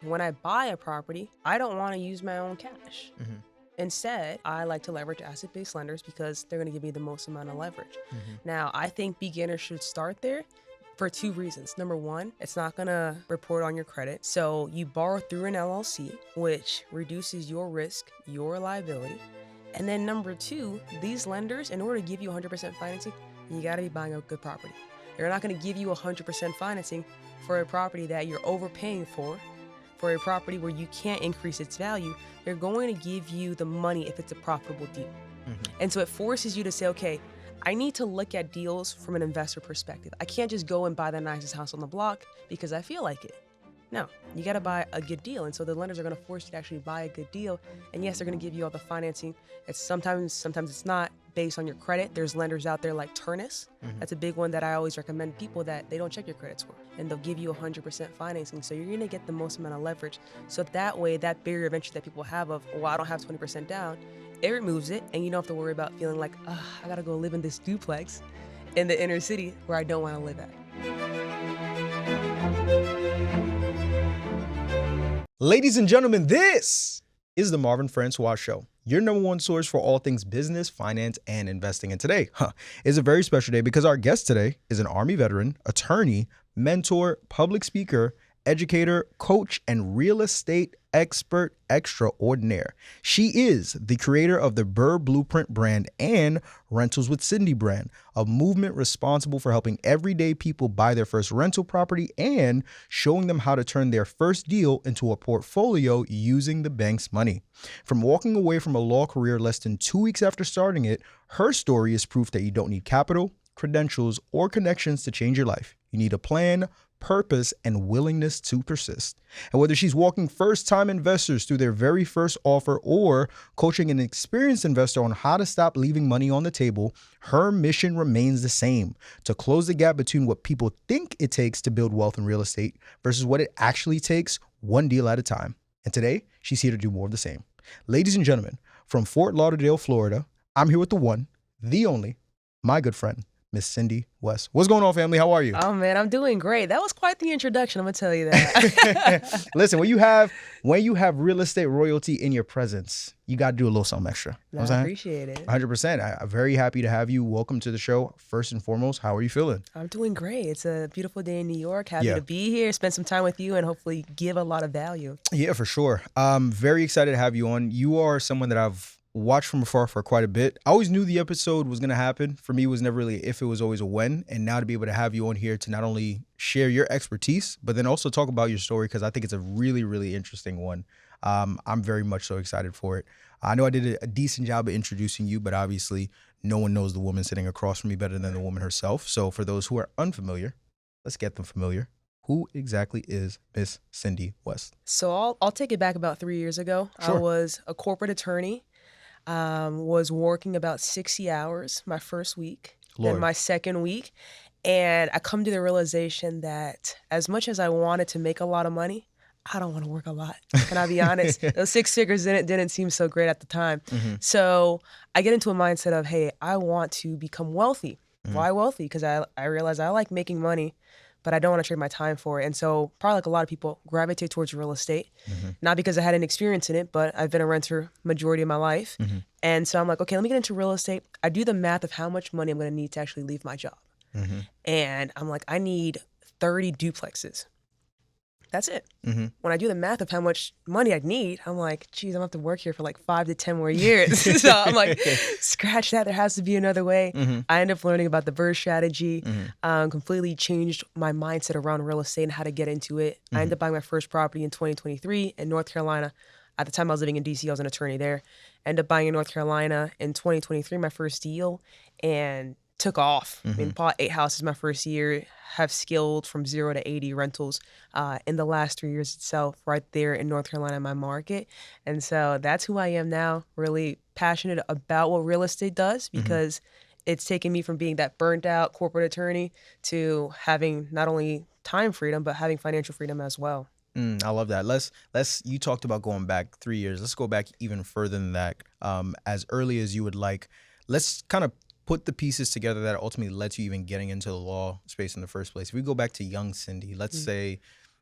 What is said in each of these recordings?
When I buy a property, I don't want to use my own cash. Mhm. Instead, I like to leverage asset-based lenders because they're going to give me the most amount of leverage. Mhm. Now, I think beginners should start there for two reasons. Number one, it's not going to report on your credit. So you borrow through an LLC, which reduces your risk, your liability. And then number two, these lenders, in order to give you 100% financing, you got to be buying a good property. They're not going to give you 100% financing for a property that you're overpaying for a property where you can't increase its value. They're going to give you the money if it's a profitable deal. And so it forces you to say, okay, I need to look at deals from an investor perspective. I can't just go and buy the nicest house on the block because I feel like it. No, you got to buy a good deal. And so the lenders are going to force you to actually buy a good deal. And yes, they're going to give you all the financing. It's sometimes it's not based on your credit. There's lenders out there like Turnus. That's a big one that I always recommend people that they don't check your credit score and they'll give you 100% financing. So you're going to get the most amount of leverage. So that way, that barrier of entry that people have of, well, I don't have 20% down, it removes it. And you don't have to worry about feeling like, I got to go live in this duplex in the inner city where I don't want to live at. Ladies and gentlemen, this is the Marvin Francois Show, your number one source for all things business, finance, and investing. And today is a very special day because our guest today is an Army veteran, attorney, mentor, public speaker, educator, coach, and real estate expert extraordinaire. She is the creator of the BRRRR Blueprint brand and Rentals with Cindy brand, a movement responsible for helping everyday people buy their first rental property and showing them how to turn their first deal into a portfolio using the bank's money. From walking away from a law career less than 2 weeks after starting it, her story is proof that you don't need capital, credentials, or connections to change your life. You need a plan, purpose, and willingness to persist. And whether she's walking first-time investors through their very first offer or coaching an experienced investor on how to stop leaving money on the table, her mission remains the same: to close the gap between what people think it takes to build wealth in real estate versus what it actually takes, one deal at a time. And today, she's here to do more of the same. Ladies and gentlemen, from Fort Lauderdale, Florida, I'm here with the one, the only, my good friend, Miss Cindy West. What's going on, family? How are you? Oh man, I'm doing great. That was quite the introduction, I'm gonna tell you that. Listen, when you have real estate royalty in your presence, you got to do a little something extra. You know what I'm saying? Appreciate it. 100%. I'm very happy to have you. Welcome to the show. First and foremost, how are you feeling? I'm doing great. It's a beautiful day in New York. Happy to be here, spend some time with you, and hopefully give a lot of value. Yeah, for sure. I'm very excited to have you on. You are someone that I've watched from afar for quite a bit. I always knew the episode was going to happen. For me, it was never really if, it was always a when. And now to be able to have you on here to not only share your expertise, but then also talk about your story, because I think it's a really, really interesting one. I'm very much so excited for it. I know I did a decent job of introducing you, but obviously no one knows the woman sitting across from me better than the woman herself. So for those who are unfamiliar, let's get them familiar. Who exactly is Miss Cindy West? So I'll take it back about 3 years ago. Sure. I was a corporate attorney. Was working about 60 hours my first week, then my second week. And I come to the realization that as much as I wanted to make a lot of money, I don't want to work a lot. Can I be honest? Those 6 figures didn't seem so great at the time. So I get into a mindset of, hey, I want to become wealthy. Why wealthy? Because I realize I like making money, but I don't want to trade my time for it. And so probably like a lot of people, gravitate towards real estate, not because I had an experience in it, but I've been a renter majority of my life. And so I'm like, okay, let me get into real estate. I do the math of how much money I'm going to need to actually leave my job. And I'm like, I need 30 duplexes. That's it. When I do the math of how much money I'd need, I'm like, geez, I'm gonna have to work here for like 5 to 10 more years. So I'm like, scratch that. There has to be another way. I ended up learning about the BRRRR strategy, completely changed my mindset around real estate and how to get into it. I ended up buying my first property in 2023 in North Carolina. At the time I was living in DC, I was an attorney there. Ended up buying in North Carolina in 2023, my first deal, and took off. I mean, bought 8 houses my first year, have scaled from 0 to 80 rentals in the last 3 years itself, right there in North Carolina, my market. And so that's who I am now, really passionate about what real estate does, because it's taken me from being that burnt out corporate attorney to having not only time freedom, but having financial freedom as well. I love that. You talked about going back 3 years. Let's go back even further than that. As early as you would like, let's kind of put the pieces together that ultimately led to you even getting into the law space in the first place. If we go back to young Cindy, let's say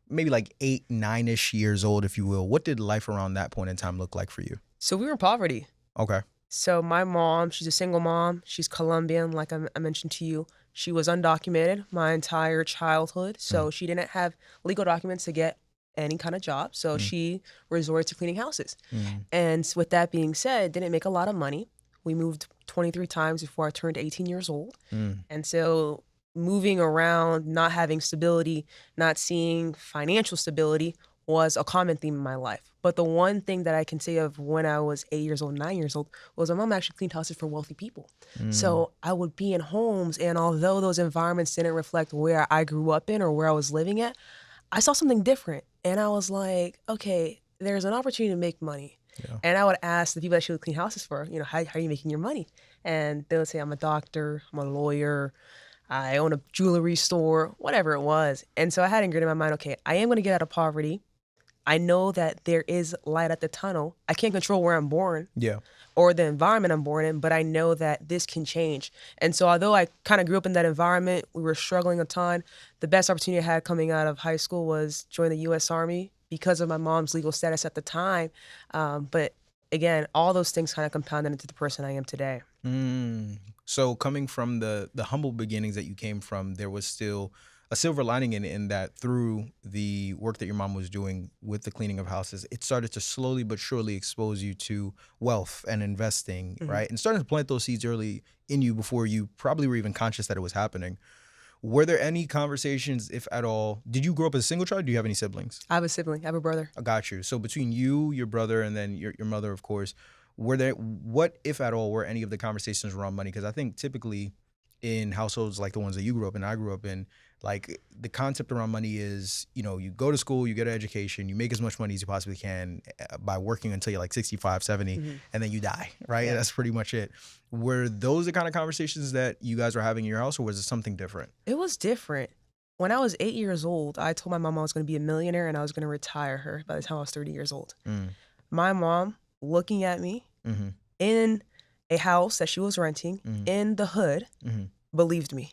maybe like 8, 9-ish years old, if you will. What did life around that point in time look like for you? So we were in poverty. Okay. So my mom, she's a single mom. She's Colombian, like I mentioned to you. She was undocumented my entire childhood. So she didn't have legal documents to get any kind of job. So she resorted to cleaning houses. And with that being said, didn't make a lot of money. We moved 23 times before I turned 18 years old. And so moving around, not having stability, not seeing financial stability was a common theme in my life. But the one thing that I can say of when I was 8 years old, 9 years old, was my mom actually cleaned houses for wealthy people. So I would be in homes, and although those environments didn't reflect where I grew up in or where I was living at, I saw something different. And I was like, okay, there's an opportunity to make money. Yeah. And I would ask the people that she would clean houses for, how are you making your money? And they would say, I'm a doctor, I'm a lawyer, I own a jewelry store, whatever it was. And so I had ingrained in my mind, okay, I am going to get out of poverty. I know that there is light at the tunnel. I can't control where I'm born or the environment I'm born in, but I know that this can change. And so although I kind of grew up in that environment, we were struggling a ton. The best opportunity I had coming out of high school was join the U.S. Army because of my mom's legal status at the time. But again, all those things kind of compounded into the person I am today. So coming from the humble beginnings that you came from, there was still a silver lining in that through the work that your mom was doing with the cleaning of houses, it started to slowly but surely expose you to wealth and investing, right? And starting to plant those seeds early in you before you probably were even conscious that it was happening. Were there any conversations, if at all? Did you grow up as a single child? Do you have any siblings? I have a sibling. I have a brother. I got you. So between you, your brother, and then your mother, of course, what, if at all, were any of the conversations around money? Because I think typically in households like the ones that you grew up in, I grew up in, like the concept around money is, you go to school, you get an education, you make as much money as you possibly can by working until you're like 65, 70, and then you die, right? Yeah. That's pretty much it. Were those the kind of conversations that you guys were having in your house, or was it something different? It was different. When I was 8 years old, I told my mom I was going to be a millionaire and I was going to retire her by the time I was 30 years old. My mom, looking at me in a house that she was renting in the hood, believed me.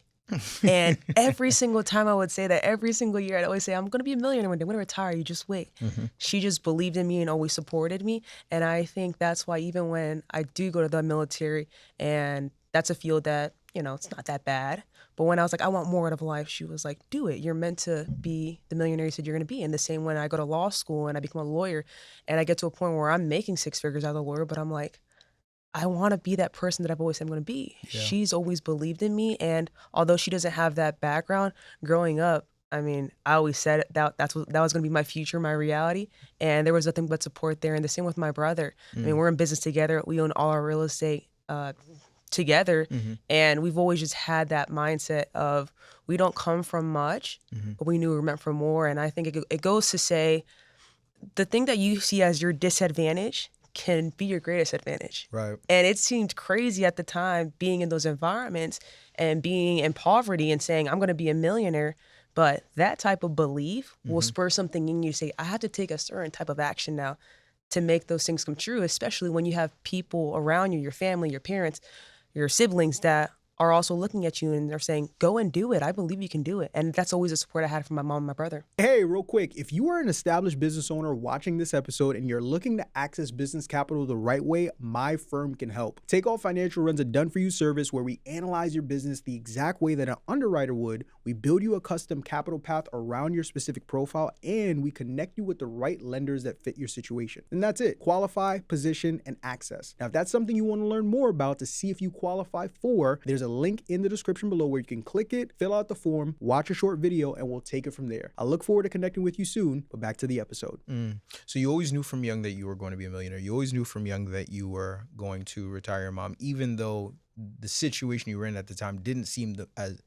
And every single time I would say that, every single year I'd always say, I'm going to be a millionaire one day, I'm going to retire, you just wait. She just believed in me and always supported me. And I think that's why even when I do go to the military, and that's a field that, it's not that bad. But when I was like, I want more out of life, she was like, do it. You're meant to be the millionaire you said you're going to be. And the same when I go to law school and I become a lawyer and I get to a point where I'm making 6 figures as a lawyer, but I'm like, I want to be that person that I've always said I'm going to be. Yeah. She's always believed in me. And although she doesn't have that background growing up, I always said that was going to be my future, my reality. And there was nothing but support there. And the same with my brother. We're in business together. We own all our real estate together. And we've always just had that mindset of we don't come from much, but we knew we were meant for more. And I think it goes to say the thing that you see as your disadvantage can be your greatest advantage. Right. And it seemed crazy at the time being in those environments and being in poverty and saying, I'm going to be a millionaire. But that type of belief will spur something in you to say, I have to take a certain type of action now to make those things come true, especially when you have people around you, your family, your parents, your siblings that are also looking at you and they're saying, go and do it. I believe you can do it. And that's always the support I had from my mom and my brother. Hey, real quick, if you are an established business owner watching this episode and you're looking to access business capital the right way, my firm can help. Takeoff Financial runs a done-for-you service where we analyze your business the exact way that an underwriter would. We build you a custom capital path around your specific profile, and we connect you with the right lenders that fit your situation. And that's it. Qualify, position, and access. Now, if that's something you want to learn more about to see if you qualify for, there's a link in the description below where you can click it, fill out the form, watch a short video, and we'll take it from there. I look forward to connecting with you soon, but back to the episode. So you always knew from young that you were going to be a millionaire. You always knew from young that you were going to retire your mom, even though the situation you were in at the time didn't seem as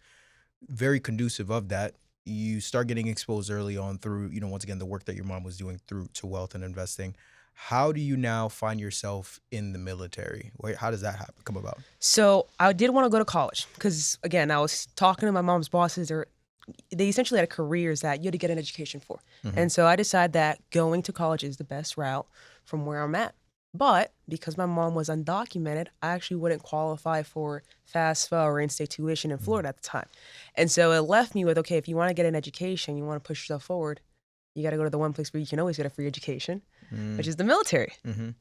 very conducive of that. You start getting exposed early on through, once again, the work that your mom was doing to wealth and investing. How do you now find yourself in the military? How does that come about? So I did want to go to college because, again, I was talking to my mom's bosses. They essentially had careers that you had to get an education for. And so I decided that going to college is the best route from where I'm at. But because my mom was undocumented, I actually wouldn't qualify for FAFSA or in-state tuition in Florida at the time. And so it left me with, okay, if you want to get an education, you want to push yourself forward, you got to go to the one place where you can always get a free education, which is the military.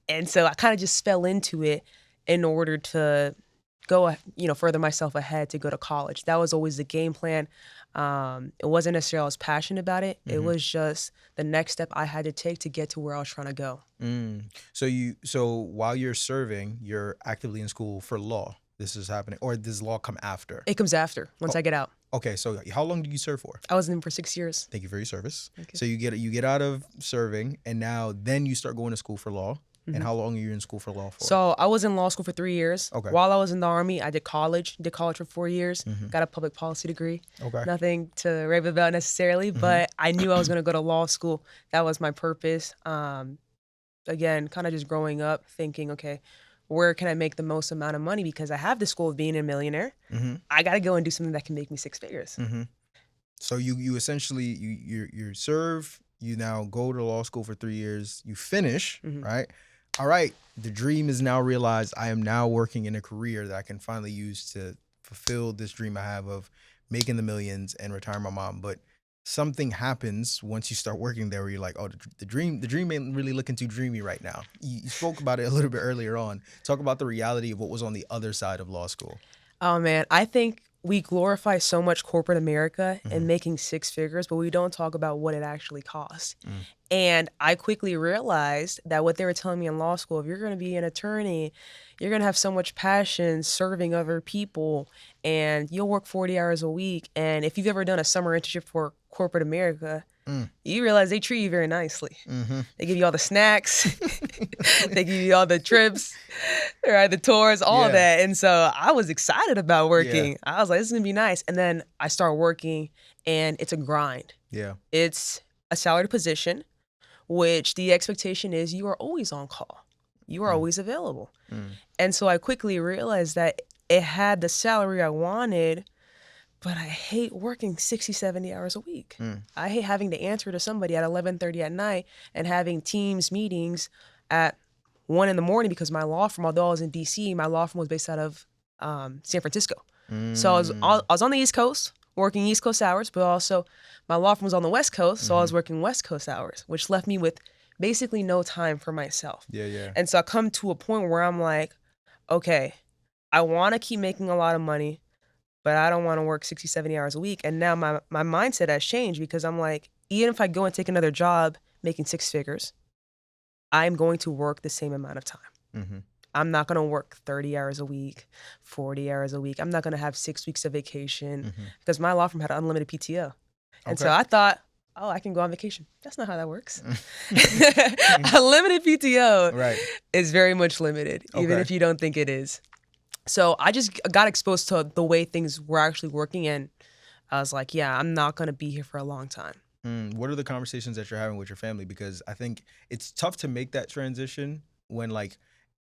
And so I kind of just fell into it in order to go, further myself ahead to go to college. That was always the game plan. It wasn't necessarily I was passionate about it. It was just the next step I had to take to get to where I was trying to go. So while you're serving, you're actively in school for law. This is happening, or does law come after? It comes after, once I get out. Okay, so how long did you serve for? I was in for 6 years. Thank you for your service. Thank you. So you get out of serving, and then you start going to school for law. And how long are you in school for law for? So I was in law school for 3 years. Okay. While I was in the Army, I did college for 4 years. Got a public policy degree. Okay. Nothing to rave about necessarily, but I knew I was going to go to law school. That was my purpose. Again, kind of just growing up thinking, okay, where can I make the most amount of money? Because I have this goal of being a millionaire. I got to go and do something that can make me 6 figures. So you essentially, you serve, you now go to law school for 3 years, you finish, right? All right, the dream is now realized. I am now working in a career that I can finally use to fulfill this dream I have of making the millions and retire my mom. But something happens once you start working there where you're like, oh, the dream ain't really looking too dreamy right now. You spoke about it a little bit earlier on. Talk about the reality of what was on the other side of law school. Oh, man, I think we glorify so much corporate America and making 6 figures, but we don't talk about what it actually costs. And I quickly realized that what they were telling me in law school, if you're going to be an attorney, you're going to have so much passion serving other people, and you'll work 40 hours a week. And if you've ever done a summer internship for corporate America, you realize they treat you very nicely. They give you all the snacks. They give you all the trips, right? The tours, all of that. And so I was excited about working. I was like, this is going to be nice. And then I start working, and it's a grind. It's a salaried position, which the expectation is you are always on call. You are always available. And so I quickly realized that it had the salary I wanted, but I hate working 60, 70 hours a week. I hate having to answer to somebody at 11:30 at night and having Teams meetings at 1 in the morning because my law firm, although I was in DC, my law firm was based out of San Francisco. So I was on the East Coast, working East Coast hours, but also my law firm was on the West Coast, so I was working West Coast hours, which left me with basically no time for myself. And so I come to a point where I'm like, okay, I want to keep making a lot of money, but I don't want to work 60, 70 hours a week. And now my mindset has changed because I'm like, even if I go and take another job making 6 figures, I'm going to work the same amount of time. I'm not going to work 30 hours a week, 40 hours a week. I'm not going to have 6 weeks of vacation because my law firm had unlimited PTO. And so I thought, oh, I can go on vacation. That's not how that works. Unlimited PTO is very much limited, even if you don't think it is. So I just got exposed to the way things were actually working, and I was like, yeah, I'm not going to be here for a long time. What are the conversations that you're having with your family? Because I think it's tough to make that transition when, like,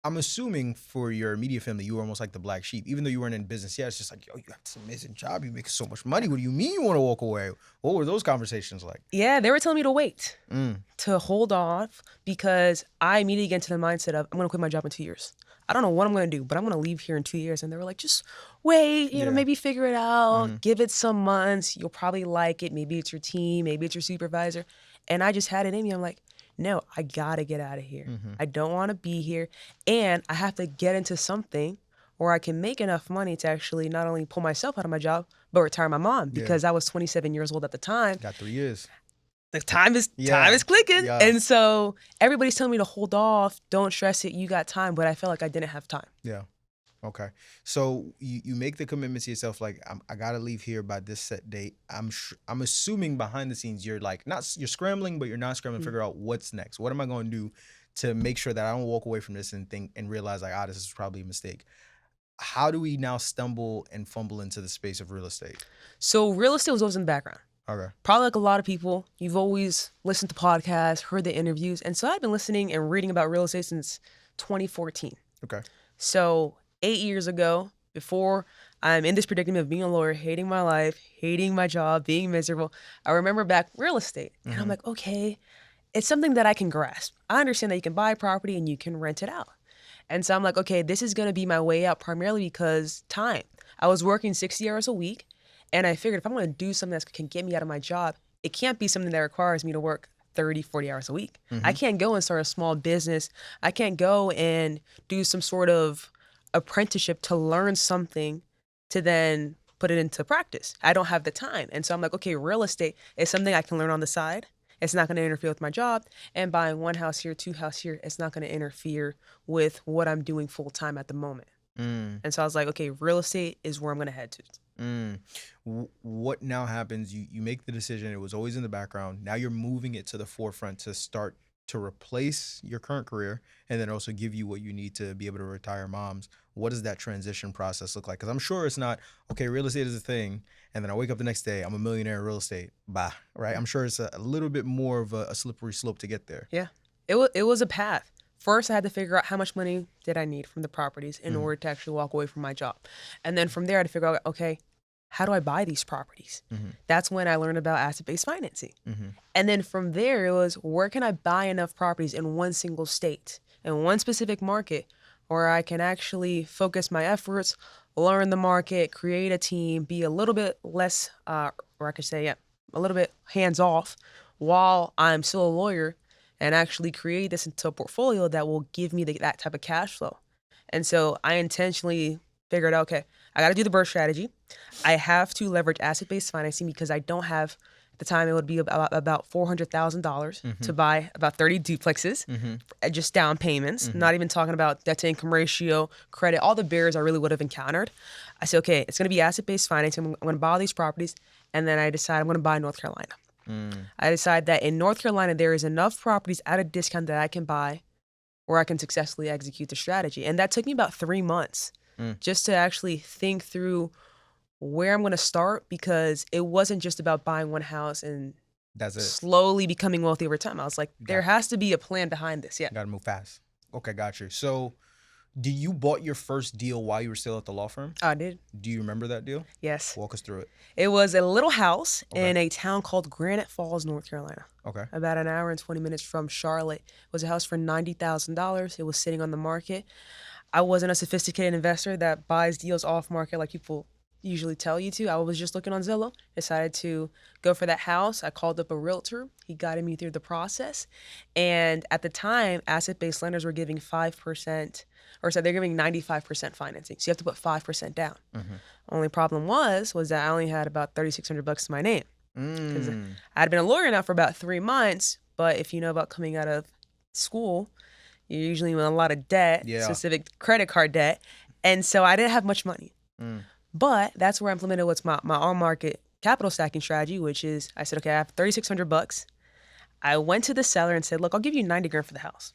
I'm assuming for your immediate family, you were almost like the black sheep. Even though you weren't in business yet, it's just like, yo, you have this amazing job. You make so much money. What do you mean you want to walk away? What were those conversations like? Yeah, they were telling me to wait, to hold off, because I immediately get into the mindset of, I'm going to quit my job in 2 years. I don't know what I'm going to do, but I'm going to leave here in 2 years. And they were like, just wait, maybe figure it out. Give it some months. You'll probably like it. Maybe it's your team. Maybe it's your supervisor. And I just had it in me. I'm like, no, I got to get out of here. I don't want to be here. And I have to get into something where I can make enough money to actually not only pull myself out of my job, but retire my mom, because I was 27 years old at the time. Got 3 years. The time is clicking. And so everybody's telling me to hold off, don't stress it, you got time, but I felt like I didn't have time. Okay. So you make the commitment to yourself, like, I got to leave here by this set date. I'm assuming behind the scenes you're like, you're scrambling, but you're not scrambling to figure out what's next. What am I going to do to make sure that I don't walk away from this and think and realize like, this is probably a mistake. How do we now stumble and fumble into the space of real estate? So real estate was always in the background. Okay. Probably like a lot of people, you've always listened to podcasts, heard the interviews. And so I've been listening and reading about real estate since 2014. Okay. So 8 years ago, before I'm in this predicament of being a lawyer, hating my life, hating my job, being miserable, I remember back real estate. And I'm like, okay, it's something that I can grasp. I understand that you can buy a property and you can rent it out. And so I'm like, okay, this is going to be my way out, primarily because time. I was working 60 hours a week. And I figured if I'm going to do something that can get me out of my job, it can't be something that requires me to work 30, 40 hours a week. Mm-hmm. I can't go and start a small business. I can't go and do some sort of apprenticeship to learn something to then put it into practice. I don't have the time. And so I'm like, okay, real estate is something I can learn on the side. It's not going to interfere with my job. And buying one house here, two house here, it's not going to interfere with what I'm doing full time at the moment. And so I was like, okay, real estate is where I'm going to head to. What now happens? You make the decision. It was always in the background. Now you're moving it to the forefront to start to replace your current career and then also give you what you need to be able to retire moms. What does that transition process look like? Because I'm sure it's not, okay, real estate is a thing, and then I wake up the next day, I'm a millionaire in real estate. Bah, right? I'm sure it's a little bit more of a slippery slope to get there. Yeah, it was a path. First, I had to figure out how much money did I need from the properties in order to actually walk away from my job. And then from there, I had to figure out, okay, how do I buy these properties? That's when I learned about asset-based financing. And then from there, it was, where can I buy enough properties in one single state, in one specific market, where I can actually focus my efforts, learn the market, create a team, be a little bit less, or I could say, a little bit hands-off while I'm still a lawyer, and actually create this into a portfolio that will give me that type of cash flow. And so I intentionally figured out, okay, I got to do the BRRRR strategy. I have to leverage asset-based financing because I don't have, at the time, it would be about $400,000 to buy about 30 duplexes, just down payments, not even talking about debt-to-income ratio, credit, all the barriers I really would have encountered. I said, okay, it's going to be asset-based financing. I'm going to buy all these properties. And then I decide I'm going to buy North Carolina. I decide that in North Carolina, there is enough properties at a discount that I can buy where I can successfully execute the strategy. And that took me about 3 months just to actually think through where I'm going to start, because it wasn't just about buying one house and That's it. slowly becoming wealthy over time. I was like, there has to be a plan behind this. Yeah. Got to move fast. Okay, got you. So you bought your first deal while you were still at the law firm? I did. Do you remember that deal? Yes. Walk us through it. It was a little house in a town called Granite Falls, North Carolina. Okay. About an hour and 20 minutes from Charlotte. It was a house for $90,000. It was sitting on the market. I wasn't a sophisticated investor that buys deals off market like people usually tell you to. I was just looking on Zillow, decided to go for that house. I called up a realtor. He guided me through the process. And at the time, asset-based lenders were giving 5%, or so they're giving 95% financing. So you have to put 5% down. Only problem was that I only had about $3,600 to my name. Because I'd been a lawyer now for about 3 months, but if you know about coming out of school, you're usually in a lot of debt, specific credit card debt. And so I didn't have much money. But that's where I implemented what's my on-market capital stacking strategy, which is I said, okay, I have $3,600. I went to the seller and said, look, I'll give you $90,000 for the house,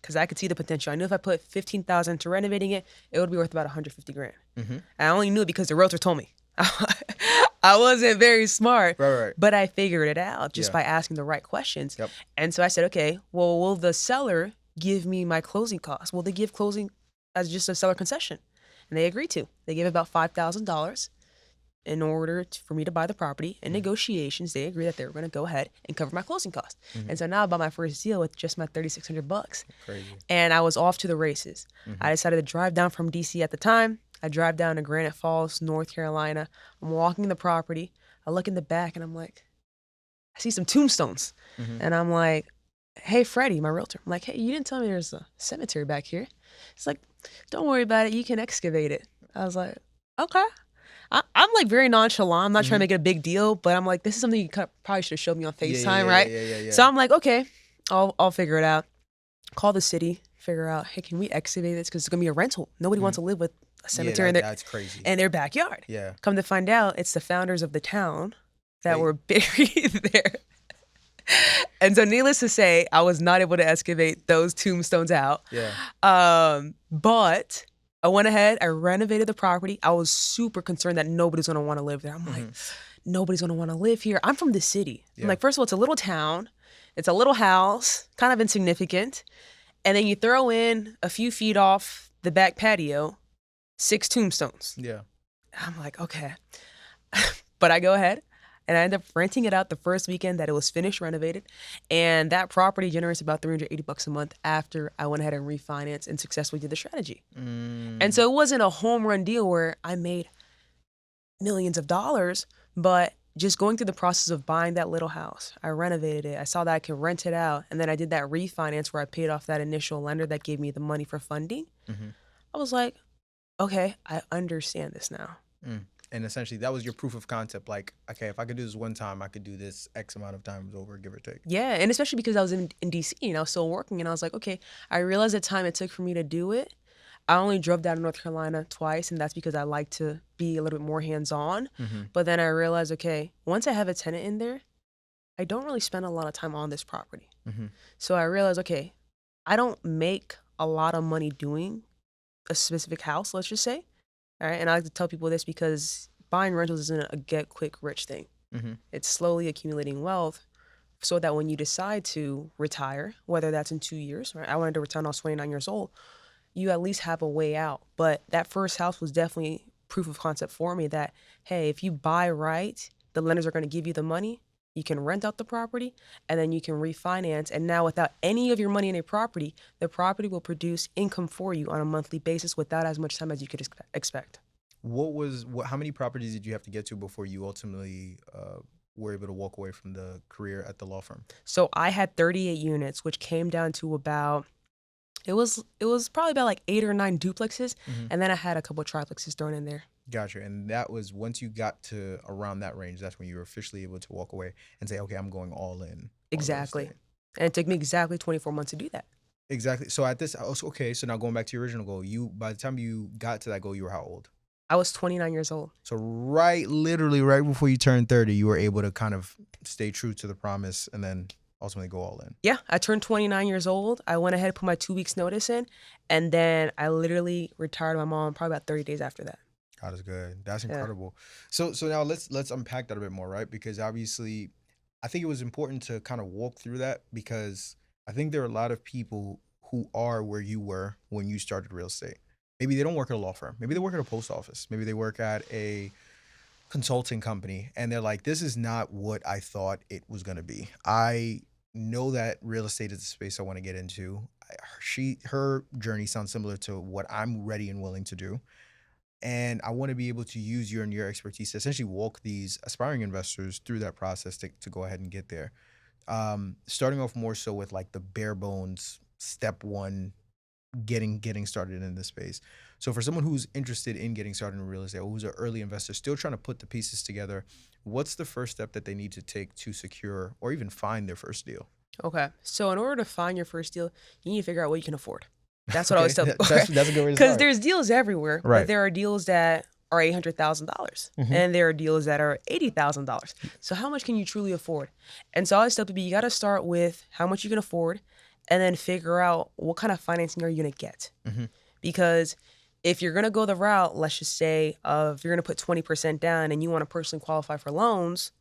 because I could see the potential. I knew if I put $15,000 into renovating it, it would be worth about $150,000. I only knew it because the realtor told me. I wasn't very smart, but I figured it out just by asking the right questions. And so I said, okay, well, will the seller give me my closing costs? Will they give closing as just a seller concession? And they agreed to. They gave about $5,000 in order for me to buy the property. In negotiations, they agreed that they were going to go ahead and cover my closing costs. And so now I bought my first deal with just my $3,600. Crazy. And I was off to the races. I decided to drive down from DC at the time. I drive down to Granite Falls, North Carolina. I'm walking the property. I look in the back and I'm like, I see some tombstones. And I'm like, hey, Freddie, my realtor. I'm like, hey, you didn't tell me there's a cemetery back here. It's like, don't worry about it. You can excavate it. I was like, okay. I'm like very nonchalant. I'm not trying to make it a big deal, but I'm like, this is something you probably should have showed me on FaceTime, right? Yeah. So I'm like, okay, I'll figure it out. Call the city, figure out, hey, can we excavate this? Because it's going to be a rental. Nobody wants to live with a cemetery that's crazy. in their backyard. Yeah. Come to find out, it's the founders of the town that were buried there. And so needless to say, I was not able to excavate those tombstones out. But I went ahead, I renovated the property. I was super concerned that nobody's going to want to live there. I'm like, nobody's going to want to live here. I'm from the city. I'm like, first of all, it's a little town. It's a little house, kind of insignificant. And then you throw in a few feet off the back patio, 6 tombstones. I'm like, okay. But I go ahead. And I ended up renting it out the first weekend that it was finished, renovated. And that property generates about $380 a month after I went ahead and refinanced and successfully did the strategy. And so it wasn't a home run deal where I made millions of dollars, but just going through the process of buying that little house, I renovated it. I saw that I could rent it out. And then I did that refinance where I paid off that initial lender that gave me the money for funding. Mm-hmm. I was like, okay, I understand this now. And essentially, that was your proof of concept. Like, okay, if I could do this one time, I could do this X amount of times over, give or take. Yeah, and especially because I was in DC and I was still working, and I was like, okay, I realized the time it took for me to do it. I only drove down to North Carolina twice, and that's because I like to be a little bit more hands-on. Mm-hmm. But then I realized, okay, once I have a tenant in there, I don't really spend a lot of time on this property. Mm-hmm. So I realized, okay, I don't make a lot of money doing a specific house, let's just say. All right, and I like to tell people this because buying rentals isn't a get quick rich thing. Mm-hmm. It's slowly accumulating wealth so that when you decide to retire, whether that's in 2 years, right? I wanted to retire when I was 29 years old. You at least have a way out. But that first house was definitely proof of concept for me that, hey, if you buy right, the lenders are going to give you the money. You can rent out the property, and then you can refinance. And now without any of your money in a property, the property will produce income for you on a monthly basis without as much time as you could expect. How many properties did you have to get to before you ultimately were able to walk away from the career at the law firm? So I had 38 units, which came down to about, it was probably about like 8 or 9 duplexes. Mm-hmm. And then I had a couple of triplexes thrown in there. Gotcha. And that was once you got to around that range, that's when you were officially able to walk away and say, okay, I'm going all in. On Exactly. real estate. And it took me exactly 24 months to do that. Exactly. So at this, okay, so now going back to your original goal, by the time you got to that goal, you were how old? I was 29 years old. So literally right before you turned 30, you were able to kind of stay true to the promise and then ultimately go all in. Yeah, I turned 29 years old. I went ahead and put my 2 weeks notice in, and then I literally retired my mom probably about 30 days after that. God is good. That's incredible. So now let's unpack that a bit more, right? Because obviously, I think it was important to kind of walk through that because I think there are a lot of people who are where you were when you started real estate. Maybe they don't work at a law firm. Maybe they work at a post office. Maybe they work at a consulting company, and they're like, this is not what I thought it was going to be. I know that real estate is the space I want to get into. Her journey sounds similar to what I'm ready and willing to do. And I want to be able to use your expertise to essentially walk these aspiring investors through that process to go ahead and get there. Starting off more so with like the bare bones, step one, getting started in this space. So for someone who's interested in getting started in real estate or who's an early investor, still trying to put the pieces together, what's the first step that they need to take to secure or even find their first deal? Okay. So in order to find your first deal, you need to figure out what you can afford. That's what I always tell people. That's a good way to start. Because there's deals everywhere, Right. but there are deals that are $800,000 and there are deals that are $80,000. So how much can you truly afford? And so I always tell people, you got to start with how much you can afford and then figure out what kind of financing are you going to get. Because if you're going to go the route, let's just say, of you're going to put 20% down and you want to personally qualify for loans,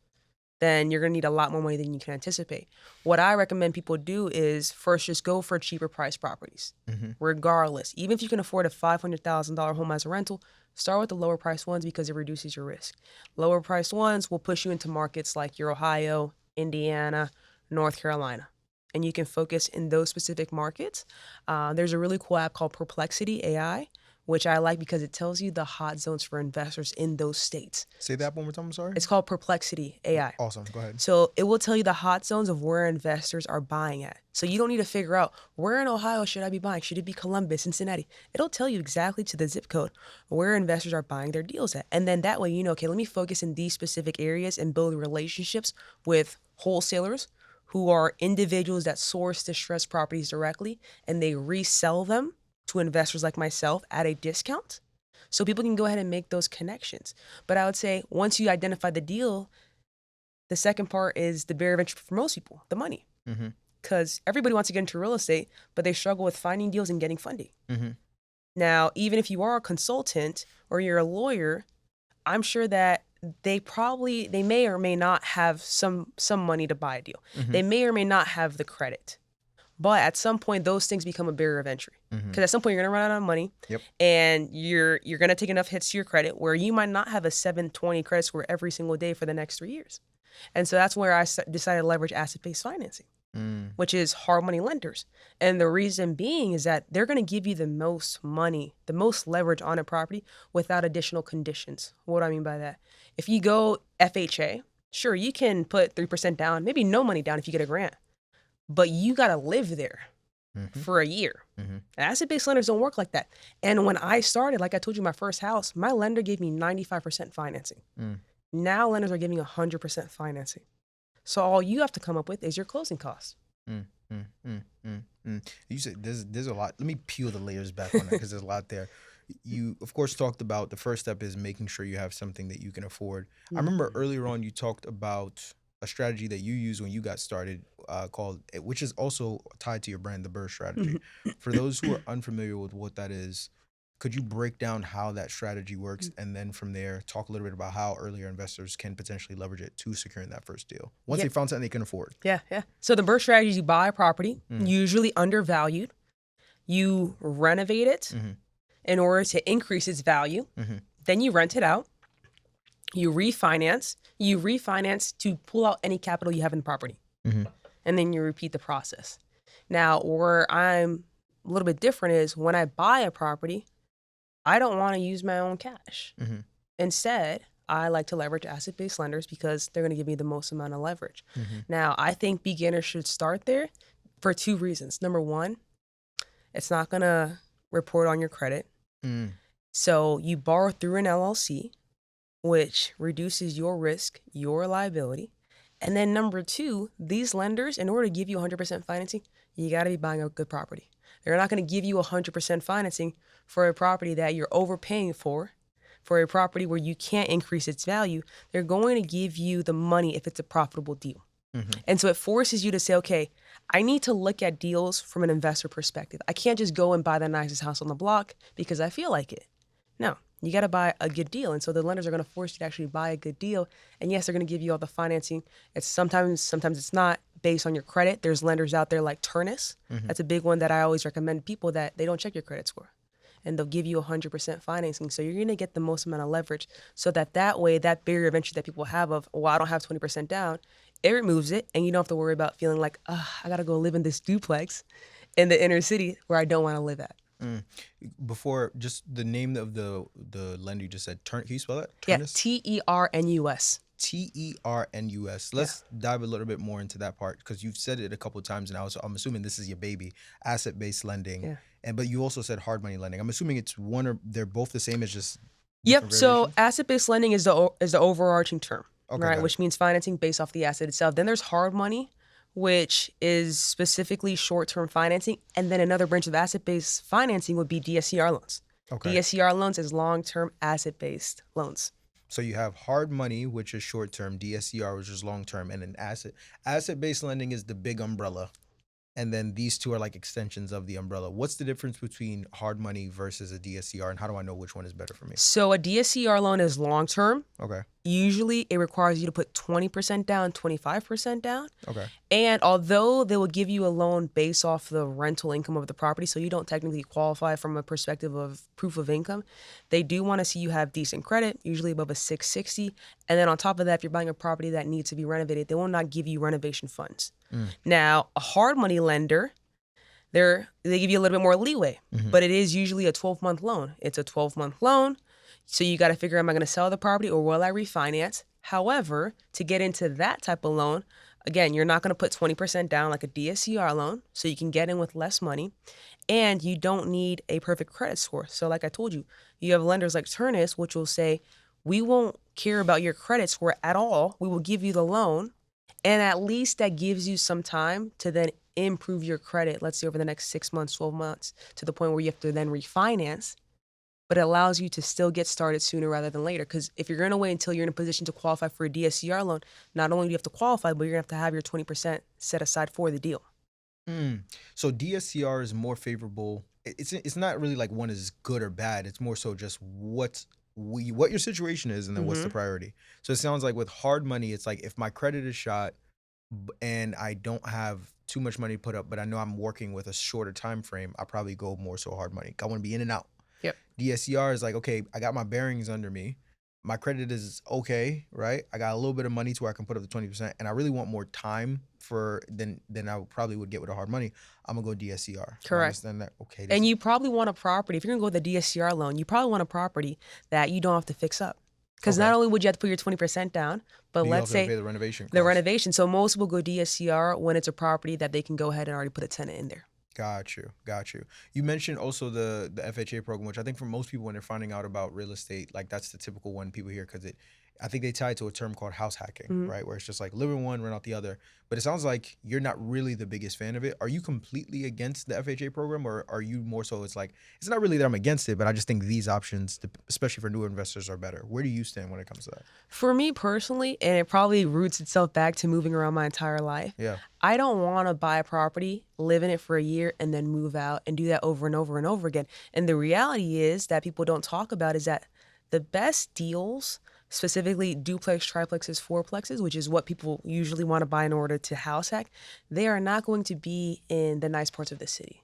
then you're going to need a lot more money than you can anticipate. What I recommend people do is first just go for cheaper price properties, regardless. Even if you can afford a $500,000 home as a rental, start with the lower price ones because it reduces your risk. Lower price ones will push you into markets like your Ohio, Indiana, North Carolina. And you can focus in those specific markets. There's a really cool app called Perplexity AI, which I like because it tells you the hot zones for investors in those states. Say that one more time, I'm sorry? It's called Perplexity AI. Awesome, go ahead. So it will tell you the hot zones of where investors are buying at. So you don't need to figure out where in Ohio should I be buying? Should it be Columbus, Cincinnati? It'll tell you exactly to the zip code where investors are buying their deals at. And then that way, you know, okay, let me focus in these specific areas and build relationships with wholesalers who are individuals that source distressed properties directly and they resell them to investors like myself at a discount. So people can go ahead and make those connections. But I would say once you identify the deal, the second part is the barrier of entry for most people, the money. Because everybody wants to get into real estate, but they struggle with finding deals and getting funding. Now, even if you are a consultant or you're a lawyer, I'm sure that they may or may not have some money to buy a deal. They may or may not have the credit. But at some point, those things become a barrier of entry. Because at some point, you're going to run out of money. And you're going to take enough hits to your credit where you might not have a 720 credit score every single day for the next 3 years. And so that's where I decided to leverage asset-based financing, which is hard money lenders. And the reason being is that they're going to give you the most money, the most leverage on a property without additional conditions. What do I mean by that? If you go FHA, Sure, you can put 3% down, maybe no money down if you get a grant, but you got to live there for a year. Asset-based lenders don't work like that. And when I started, like I told you, my first house, my lender gave me 95% financing. Now lenders are giving 100% financing. So all you have to come up with is your closing costs. You said there's a lot. Let me peel the layers back on that because there's a lot there. You, of course, talked about the first step is making sure you have something that you can afford. I remember earlier on you talked about a strategy that you used when you got started called, which is also tied to your brand, the BRRRR strategy. For those who are unfamiliar with what that is, could you break down how that strategy works? And then from there, talk a little bit about how earlier investors can potentially leverage it to securing that first deal once they found something they can afford. Yeah. So the BRRRR strategy is you buy a property, usually undervalued, you renovate it in order to increase its value, then you rent it out, you refinance to pull out any capital you have in the property, and then you repeat the process. Now, where I'm a little bit different is when I buy a property, I don't want to use my own cash. Instead, I like to leverage asset-based lenders because they're going to give me the most amount of leverage. Now, I think beginners should start there for 2 reasons. Number one, it's not going to report on your credit. So you borrow through an LLC, which reduces your risk, your liability. And then number 2, these lenders, in order to give you 100% financing, you got to be buying a good property. They're not going to give you 100% financing for a property that you're overpaying for a property where you can't increase its value. They're going to give you the money if it's a profitable deal. And so it forces you to say, okay, I need to look at deals from an investor perspective. I can't just go and buy the nicest house on the block because I feel like it. No, you got to buy a good deal. And so the lenders are going to force you to actually buy a good deal. And yes, they're going to give you all the financing. It's sometimes it's not based on your credit. There's lenders out there like Tenant. That's a big one that I always recommend people that they don't check your credit score. And they'll give you 100% financing. So you're going to get the most amount of leverage so that way, that barrier of entry that people have of, well, I don't have 20% down, it removes it. And you don't have to worry about feeling like, I got to go live in this duplex in the inner city where I don't want to live at. Before, just the name of the lender you just said, can you spell that? Ternus? Yeah, TERNUS. TERNUS. Let's dive a little bit more into that part because you've said it a couple of times now. So I'm assuming this is your baby, asset-based lending. Yeah. But you also said hard money lending. I'm assuming it's one or they're both the same as just. Yep. So asset-based lending is the overarching term, Okay, right? Which means financing based off the asset itself. Then there's hard money, which is specifically short-term financing, and then another branch of asset-based financing would be DSCR loans. Okay. DSCR loans is long-term asset-based loans. So you have hard money, which is short-term, DSCR, which is long-term, and then asset-based lending is the big umbrella. And then these two are like extensions of the umbrella. What's the difference between hard money versus a DSCR, and how do I know which one is better for me? So a DSCR loan is long-term. Okay. Usually it requires you to put 20% down, 25% down. Okay. And although they will give you a loan based off the rental income of the property, so you don't technically qualify from a perspective of proof of income, they do want to see you have decent credit, usually above a 660. And then on top of that, if you're buying a property that needs to be renovated, they will not give you renovation funds. Now, a hard money lender, they give you a little bit more leeway, but it is usually a 12-month loan. It's a 12-month loan. So you got to figure, am I going to sell the property or will I refinance? However, to get into that type of loan, again, you're not going to put 20% down like a DSCR loan, so you can get in with less money, and you don't need a perfect credit score. So like I told you, you have lenders like Ternus, which will say, we won't care about your credit score at all. We will give you the loan, and at least that gives you some time to then improve your credit, let's say over the next 6 months, 12 months, to the point where you have to then refinance. But it allows you to still get started sooner rather than later. Because if you're going to wait until you're in a position to qualify for a DSCR loan, not only do you have to qualify, but you're going to have your 20% set aside for the deal. So DSCR is more favorable. It's not really like one is good or bad. It's more so just what your situation is and then what's the priority. So it sounds like with hard money, it's like if my credit is shot and I don't have too much money put up, but I know I'm working with a shorter time frame, I probably go more so hard money. I want to be in and out. Yep. DSCR is like, okay, I got my bearings under me. My credit is okay, right? I got a little bit of money to where I can put up to 20%, and I really want more time than I probably would get with a hard money. I'm gonna go DSCR. Correct. I understand that. Okay. And you probably want a property, if you're gonna go with a DSCR loan, you probably want a property that you don't have to fix up. Because Okay. not only would you have to put your 20% down, but You let's also have to say pay the renovation the costs. renovation. So most will go DSCR when it's a property that they can go ahead and already put a tenant in there. Got you. Got you. You mentioned also the FHA program, which I think for most people when they're finding out about real estate, like that's the typical one people hear because I think they tie it to a term called house hacking, Mhm. right? Where it's just like live in one, rent out the other. But it sounds like you're not really the biggest fan of it. Are you completely against the FHA program, or are you more so it's like it's not really that I'm against it, but I just think these options, especially for newer investors, are better. Where do you stand when it comes to that? For me personally, and it probably roots itself back to moving around my entire life, Yeah. I don't want to buy a property, live in it for a year, and then move out and do that over and over and over again. And the reality is that people don't talk about is that the best deals, specifically duplex, triplexes, fourplexes, which is what people usually want to buy in order to house hack, they are not going to be in the nice parts of the city.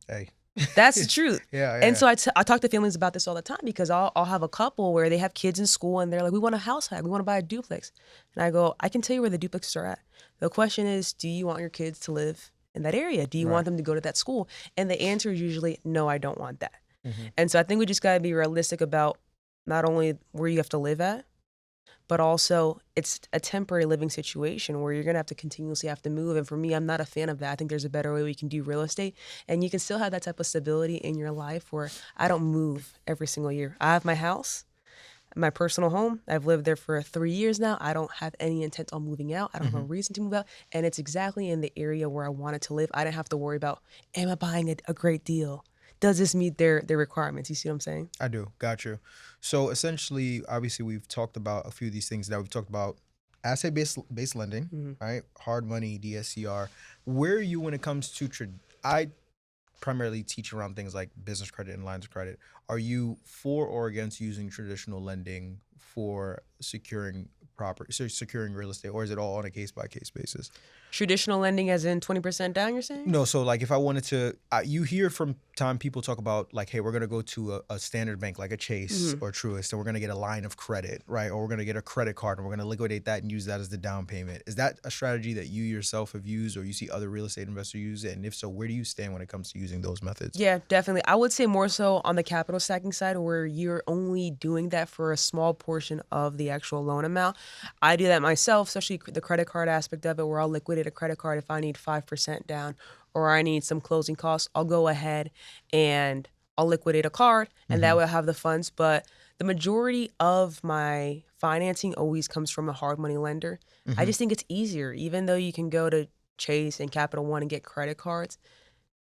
Hey. That's the truth. Yeah. And so I talk to families about this all the time because I'll have a couple where they have kids in school and they're like, we want a house hack, we want to buy a duplex. And I go, I can tell you where the duplexes are at. The question is, do you want your kids to live in that area? Do you want them to go to that school? And the answer is usually, no, I don't want that. Mhm. And so I think we just got to be realistic about not only where you have to live at, but also it's a temporary living situation where you're going to have to continuously have to move. And for me, I'm not a fan of that. I think there's a better way we can do real estate. And you can still have that type of stability in your life where I don't move every single year. I have my house, my personal home. I've lived there for 3 years now. I don't have any intent on moving out. I don't have a reason to move out. And it's exactly in the area where I wanted to live. I didn't have to worry about, am I buying a great deal? Does this meet their requirements? You see what I'm saying? I do. Got you. So essentially, obviously, we've talked about a few of these things now. We've talked about asset-based lending, right? Hard money, DSCR. Where are you when it comes to I primarily teach around things like business credit and lines of credit. Are you for or against using traditional lending for securing real estate, or is it all on a case-by-case basis? Traditional lending as in 20% down, you're saying? No, so like if I wanted to, you hear from time people talk about like, hey, we're gonna go to a standard bank like a Chase or Truist, and we're gonna get a line of credit, right? Or we're gonna get a credit card, and we're gonna liquidate that and use that as the down payment. Is that a strategy that you yourself have used, or you see other real estate investors use it? And if so, where do you stand when it comes to using those methods? Yeah, definitely. I would say more so on the capital stacking side where you're only doing that for a small portion of the actual loan amount. I do that myself, especially the credit card aspect of it where I'll liquidate a credit card if I need 5% down or I need some closing costs. I'll go ahead and I'll liquidate a card and that way I'll have the funds. But the majority of my financing always comes from a hard money lender. I just think it's easier, even though you can go to Chase and Capital One and get credit cards.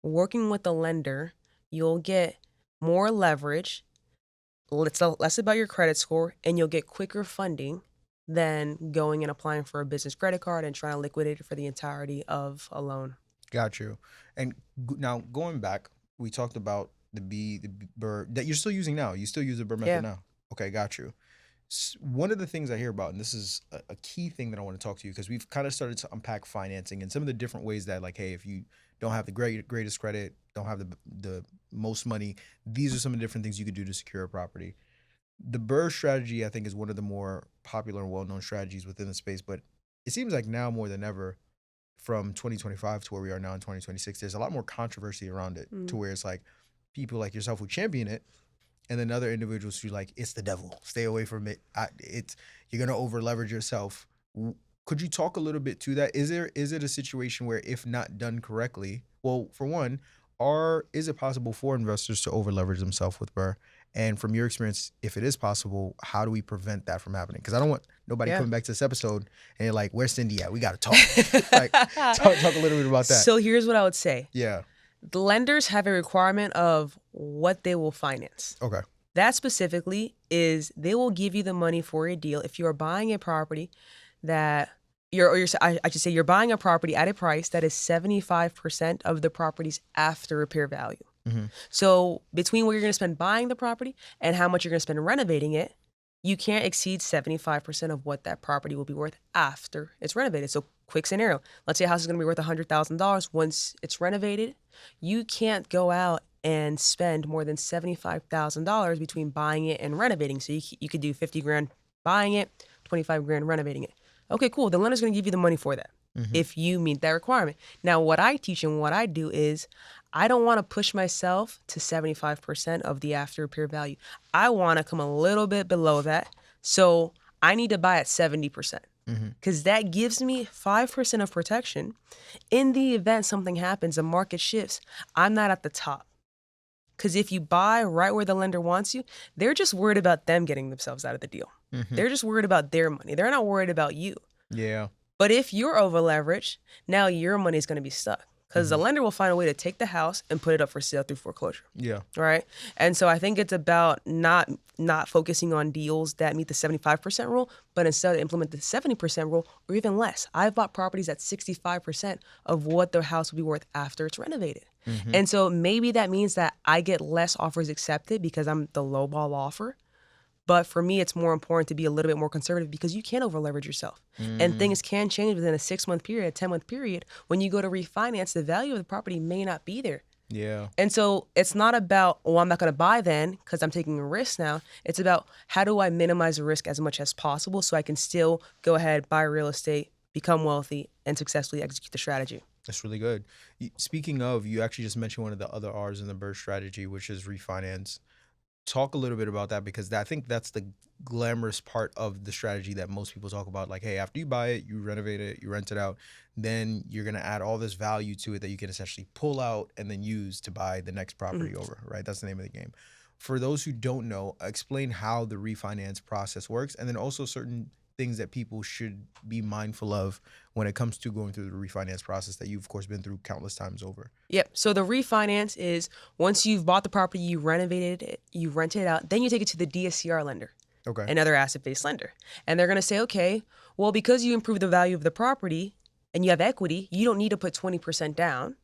Working with a lender, you'll get more leverage. It's less about your credit score, and you'll get quicker funding than going and applying for a business credit card and trying to liquidate it for the entirety of a loan. Got you. And now going back, we talked about the BRRRR that you're still using now. You still use the BRRRR method now. Okay, got you. One of the things I hear about, and this is a key thing that I want to talk to you because we've kind of started to unpack financing and some of the different ways that like, hey, if you don't have the greatest credit, don't have the most money, these are some of the different things you could do to secure a property. The BRRRR strategy, I think, is one of the more popular and well-known strategies within the space, but it seems like now more than ever, from 2025 to where we are now in 2026, there's a lot more controversy around it to where it's like people like yourself who champion it, and then other individuals who like, it's the devil, stay away from it. You're gonna over leverage yourself. Could you talk a little bit to that? Is it a situation where if not done correctly, well, for one, is it possible for investors to over leverage themselves with BRRRR? And from your experience, if it is possible, how do we prevent that from happening? Because I don't want nobody coming back to this episode and you're like, where's Cindy at? We got to talk. Like, talk a little bit about that. So here's what I would say. Yeah. The lenders have a requirement of what they will finance. Okay. That specifically is they will give you the money for a deal if you are buying a property that I should say you're buying a property at a price that is 75% of the property's after repair value. So between what you're going to spend buying the property and how much you're going to spend renovating it, you can't exceed 75% of what that property will be worth after it's renovated. So quick scenario, let's say a house is going to be worth $100,000 once it's renovated. You can't go out and spend more than $75,000 between buying it and renovating. So you could do 50 grand buying it, 25 grand renovating it. Okay, cool. The lender's going to give you the money for that if you meet that requirement. Now, what I teach and what I do is I don't want to push myself to 75% of the after repair value. I want to come a little bit below that So I need to buy at 70%. Because that gives me 5% of protection. In the event something happens, the market shifts, I'm not at the top. Because if you buy right where the lender wants you, they're just worried about them getting themselves out of the deal. They're just worried about their money. They're not worried about you. Yeah. But if you're over leveraged, now your money is going to be stuck. Because the lender will find a way to take the house and put it up for sale through foreclosure. Yeah. Right? And so I think it's about not focusing on deals that meet the 75% rule, but instead implement the 70% rule or even less. I've bought properties at 65% of what the house will be worth after it's renovated. And so maybe that means that I get less offers accepted because I'm the lowball offer. But for me, it's more important to be a little bit more conservative because you can over leverage yourself. And things can change within a 6-month period, a 10-month period. When you go to refinance, the value of the property may not be there. Yeah. And so it's not about, oh, I'm not going to buy then because I'm taking a risk now. It's about how do I minimize the risk as much as possible so I can still go ahead, buy real estate, become wealthy, and successfully execute the strategy. That's really good. Speaking of, you actually just mentioned one of the other R's in the BRRRR strategy, which is refinance. Talk a little bit about that because I think that's the glamorous part of the strategy that most people talk about. Like, hey, after you buy it, you renovate it, you rent it out, then you're going to add all this value to it that you can essentially pull out and then use to buy the next property over, right? That's the name of the game. For those who don't know, explain how the refinance process works and then also certain things that people should be mindful of when it comes to going through the refinance process that you've, of course, been through countless times over. Yep. So the refinance is once you've bought the property, you renovated it, you rented it out, then you take it to the DSCR lender, another asset-based lender. And they're going to say, okay, well, because you improved the value of the property and you have equity, you don't need to put 20% down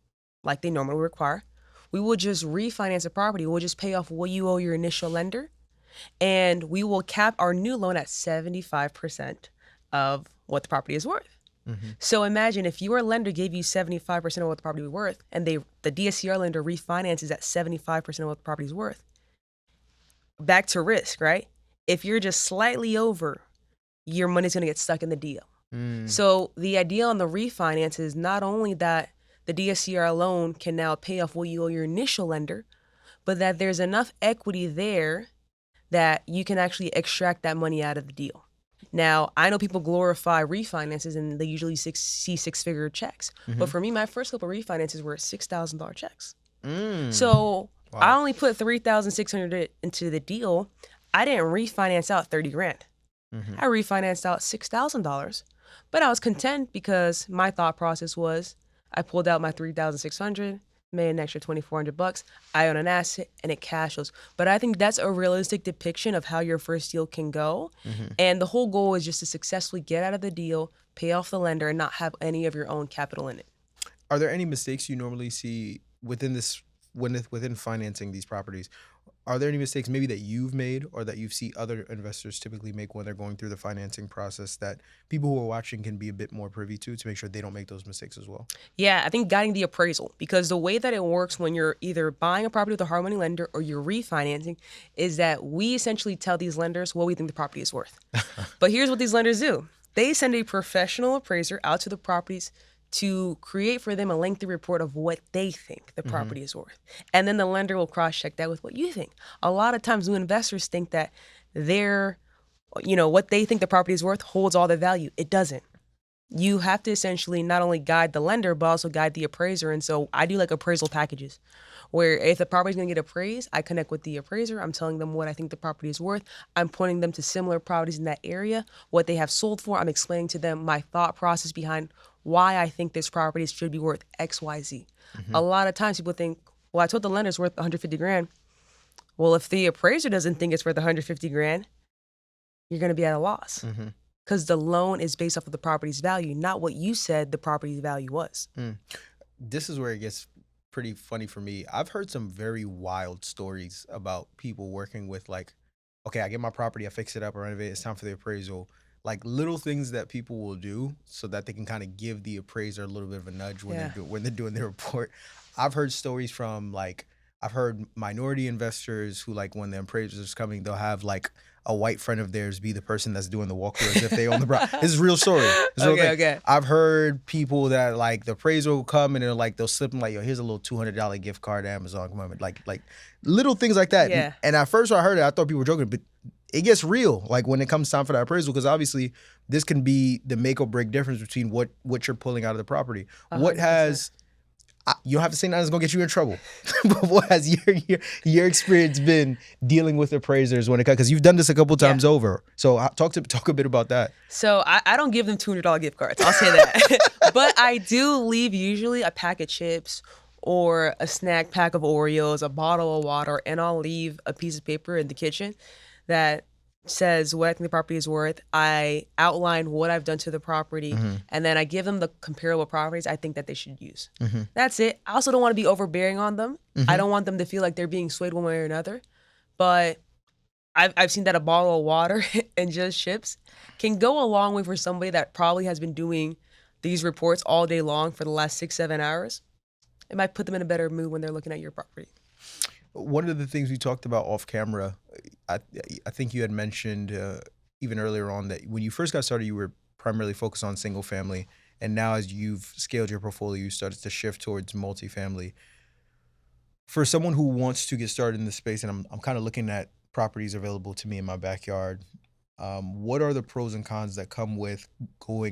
like they normally require. We will just refinance the property. We'll just pay off what you owe your initial lender. And we will cap our new loan at 75% of what the property is worth. So imagine if your lender gave you 75% of what the property was worth and the DSCR lender refinances at 75% of what the property is worth. Back to risk, right? If you're just slightly over, your money's going to get stuck in the deal. So the idea on the refinance is not only that the DSCR loan can now pay off what you owe your initial lender, but that there's enough equity there that you can actually extract that money out of the deal. Now, I know people glorify refinances and they usually see six-figure checks. But for me, my first couple of refinances were $6,000 checks. So I only put $3,600 into the deal. I didn't refinance out $30,000. I refinanced out $6,000. But I was content because my thought process was I pulled out my $3,600, made an extra $2,400. I own an asset and it cash flows. But I think that's a realistic depiction of how your first deal can go. And the whole goal is just to successfully get out of the deal, pay off the lender, and not have any of your own capital in it. Are there any mistakes you normally see within financing these properties? Are there any mistakes maybe that you've made or that you see other investors typically make when they're going through the financing process that people who are watching can be a bit more privy to make sure they don't make those mistakes as well? Yeah, I think guiding the appraisal, because the way that it works when you're either buying a property with a hard money lender or you're refinancing is that we essentially tell these lenders what we think the property is worth. But here's what these lenders do. They send a professional appraiser out to the properties to create for them a lengthy report of what they think the property is worth. And then the lender will cross-check that with what you think. A lot of times new investors think that what they think the property is worth holds all the value. It doesn't. You have to essentially not only guide the lender, but also guide the appraiser. And so I do like appraisal packages where if the property is going to get appraised, I connect with the appraiser. I'm telling them what I think the property is worth. I'm pointing them to similar properties in that area, what they have sold for. I'm explaining to them my thought process behind why I think this property should be worth X, Y, Z. A lot of times people think, well, I told the lender it's worth $150,000. Well, if the appraiser doesn't think it's worth $150,000, you're going to be at a loss. Because the loan is based off of the property's value, not what you said the property's value was. This is where it gets pretty funny for me. I've heard some very wild stories about people working with okay, I get my property, I fix it up, I renovate, it's time for the appraisal. Like little things that people will do so that they can kind of give the appraiser a little bit of a nudge when they're doing their report. I've heard stories from I've heard minority investors who when the appraiser's coming, they'll have a white friend of theirs be the person that's doing the walkthrough as if they own the property. This is a real story. Okay. I've heard people that the appraiser will come and they'll slip them yo, here's a little $200 gift card to Amazon. Come on, like little things like that. Yeah. And at first when I heard it, I thought people were joking, but it gets real, like when it comes time for that appraisal, because obviously this can be the make or break difference between what you're pulling out of the property. What 100%. has you don't have to say nothing that's gonna get you in trouble, but what has your experience been dealing with appraisers when it comes? Because you've done this a couple times over. So talk a bit about that. So I don't give them $200 gift cards. I'll say that. But I do leave usually a pack of chips or a snack pack of Oreos, a bottle of water, and I'll leave a piece of paper in the kitchen that says what I think the property is worth. I outline what I've done to the property, and then I give them the comparable properties I think that they should use. That's it. I also don't want to be overbearing on them. I don't want them to feel like they're being swayed one way or another. But I've seen that a bottle of water and just chips can go a long way for somebody that probably has been doing these reports all day long for the last 6-7 hours. It might put them in a better mood when they're looking at your property. One of the things we talked about off camera, I think you had mentioned even earlier on that when you first got started, you were primarily focused on single family. And now as you've scaled your portfolio, you started to shift towards multifamily. For someone who wants to get started in this space, and I'm kind of looking at properties available to me in my backyard, what are the pros and cons that come with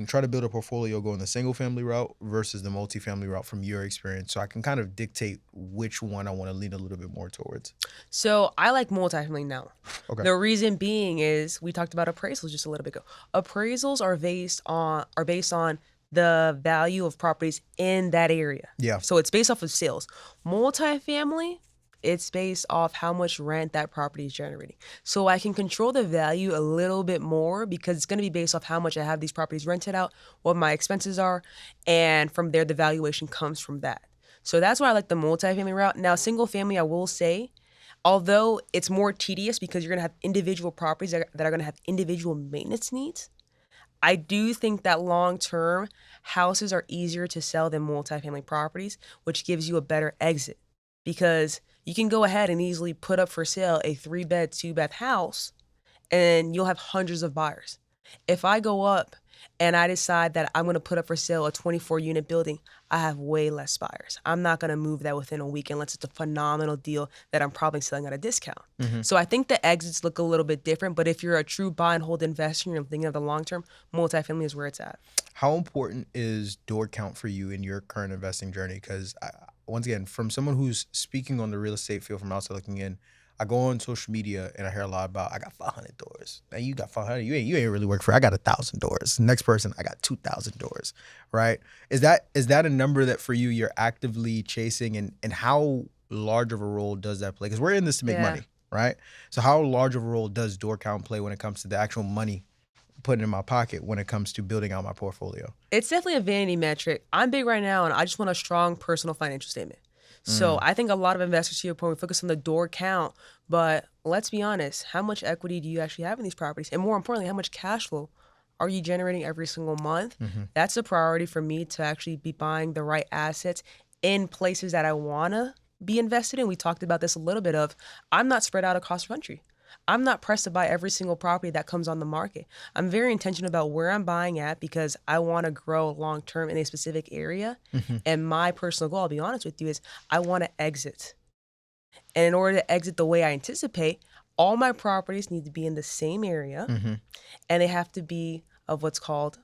try to build a portfolio going the single family route versus the multifamily route from your experience, so I can kind of dictate which one I want to lean a little bit more towards? So I like multifamily now. Okay. The reason being is we talked about appraisals just a little bit ago. Appraisals are based on the value of properties in that area. Yeah. So it's based off of sales. Multifamily, it's based off how much rent that property is generating. So I can control the value a little bit more because it's going to be based off how much I have these properties rented out, what my expenses are, and from there the valuation comes from that. So that's why I like the multifamily route. Now, single family, I will say, although it's more tedious because you're going to have individual properties that are going to have individual maintenance needs, I do think that long term, houses are easier to sell than multifamily properties, which gives you a better exit because you can go ahead and easily put up for sale a 3-bed, 2-bath house and you'll have hundreds of buyers. If I go up and I decide that I'm going to put up for sale a 24-unit building, I have way less buyers. I'm not going to move that within a week unless it's a phenomenal deal that I'm probably selling at a discount. So I think the exits look a little bit different, but if you're a true buy and hold investor and you're thinking of the long term, multifamily is where it's at. How important is door count for you in your current investing journey? Because once again, from someone who's speaking on the real estate field from outside looking in, I go on social media and I hear a lot about, I got 500 doors. Now you got 500, you ain't really work for it. I got 1,000 doors. Next person, I got 2,000 doors, right? Is that a number that for you you're actively chasing, and how large of a role does that play? Because we're in this to make money, right? So how large of a role does door count play when it comes to the actual money putting in my pocket when it comes to building out my portfolio? It's definitely a vanity metric. I'm big right now and I just want a strong personal financial statement. So I think a lot of investors to your point focus on the door count, but let's be honest, how much equity do you actually have in these properties? And more importantly, how much cash flow are you generating every single month? That's a priority for me to actually be buying the right assets in places that I want to be invested in. We talked about this a little bit of, I'm not spread out across the country. I'm not pressed to buy every single property that comes on the market. I'm very intentional about where I'm buying at because I want to grow long term in a specific area. And my personal goal, I'll be honest with you, is I want to exit. And in order to exit the way I anticipate, all my properties need to be in the same area and they have to be of what's called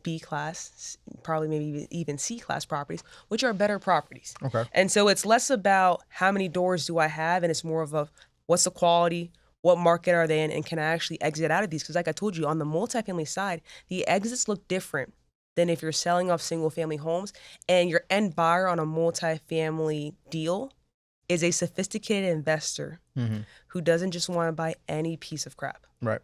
B class, probably maybe even C class properties, which are better properties. Okay. And so it's less about how many doors do I have and it's more of a what's the quality, what market are they in, and can I actually exit out of these? Because like I told you, on the multifamily side, the exits look different than if you're selling off single family homes, and your end buyer on a multifamily deal is a sophisticated investor who doesn't just want to buy any piece of crap. Right.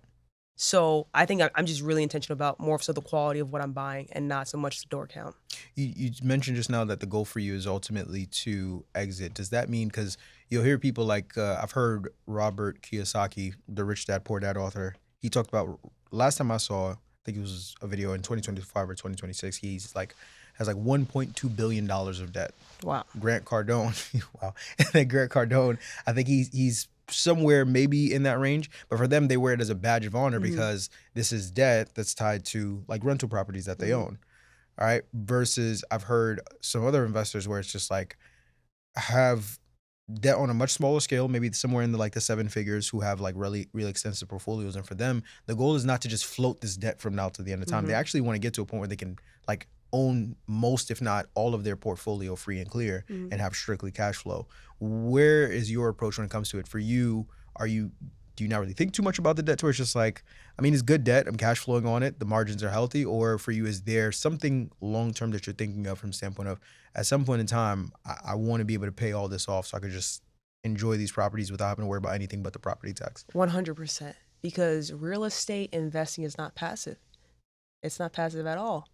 So I think I'm just really intentional about more so the quality of what I'm buying and not so much the door count. You mentioned just now that the goal for you is ultimately to exit. Does that mean, because you'll hear people like, I've heard Robert Kiyosaki, the Rich Dad Poor Dad author, he talked about, last time I saw, I think it was a video in 2025 or 2026, he's like, has like $1.2 billion of debt. Wow. Grant Cardone, wow. And then Grant Cardone, I think he's somewhere maybe in that range, but for them, they wear it as a badge of honor because this is debt that's tied to like rental properties that they own. All right. Versus I've heard some other investors where it's just like have debt on a much smaller scale, maybe somewhere in the seven figures, who have like really extensive portfolios. And for them, the goal is not to just float this debt from now to the end of time. They actually want to get to a point where they can like own most, if not all, of their portfolio free and clear and have strictly cash flow. Where is your approach when it comes to it? For you, do you not really think too much about the debt, to where it's just like, I mean, it's good debt, I'm cash flowing on it, the margins are healthy? Or for you, is there something long term that you're thinking of from the standpoint of, at some point in time, I want to be able to pay all this off so I could just enjoy these properties without having to worry about anything but the property tax? 100%. Because real estate investing is not passive. It's not passive at all.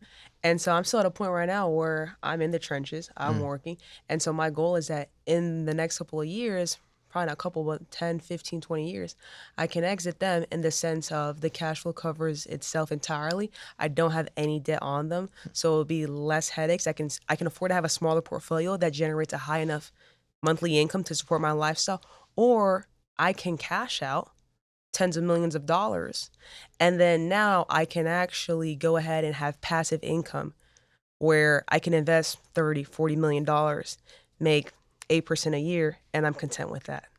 And so I'm still at a point right now where I'm in the trenches, I'm working. And so my goal is that in the next couple of years, probably not a couple, but 10, 15, 20 years, I can exit them in the sense of the cash flow covers itself entirely. I don't have any debt on them. So it'll be less headaches. I can afford to have a smaller portfolio that generates a high enough monthly income to support my lifestyle. Or I can cash out tens of millions of dollars. And then now I can actually go ahead and have passive income where I can invest $30, $40 million, make 8% a year, and I'm content with that.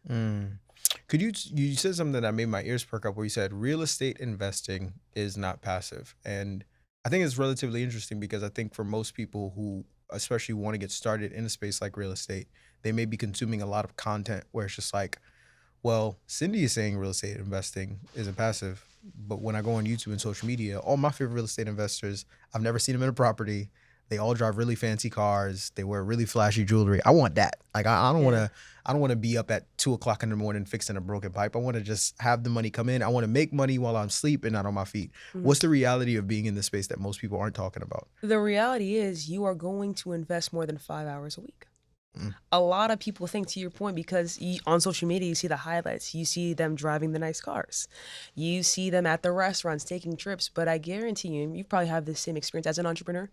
Could you said something that made my ears perk up, where you said real estate investing is not passive. And I think it's relatively interesting, because I think for most people who especially want to get started in a space like real estate, they may be consuming a lot of content where it's just like, well, Cindy is saying real estate investing isn't passive, but when I go on YouTube and social media, all my favorite real estate investors, I've never seen them in a property. They all drive really fancy cars. They wear really flashy jewelry. I want that. Like, I don't want to be up at 2:00 in the morning fixing a broken pipe. I want to just have the money come in. I want to make money while I'm asleep and not on my feet. What's the reality of being in this space that most people aren't talking about? The reality is you are going to invest more than 5 hours a week. A lot of people think, to your point, because on social media, you see the highlights. You see them driving the nice cars. You see them at the restaurants taking trips. But I guarantee you probably have the same experience as an entrepreneur.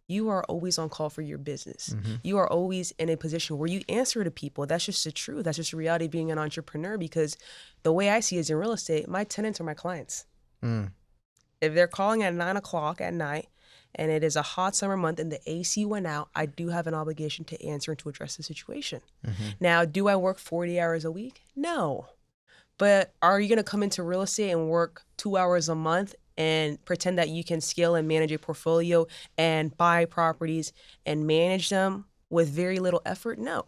You are always on call for your business. You are always in a position where you answer to people. That's just the truth. That's just the reality of being an entrepreneur, because the way I see it is in real estate, my tenants are my clients. If they're calling at 9:00 at night and it is a hot summer month and the AC went out, I do have an obligation to answer and to address the situation. Now, do I work 40 hours a week? No. But are you going to come into real estate and work 2 hours a month and pretend that you can scale and manage a portfolio and buy properties and manage them with very little effort? No.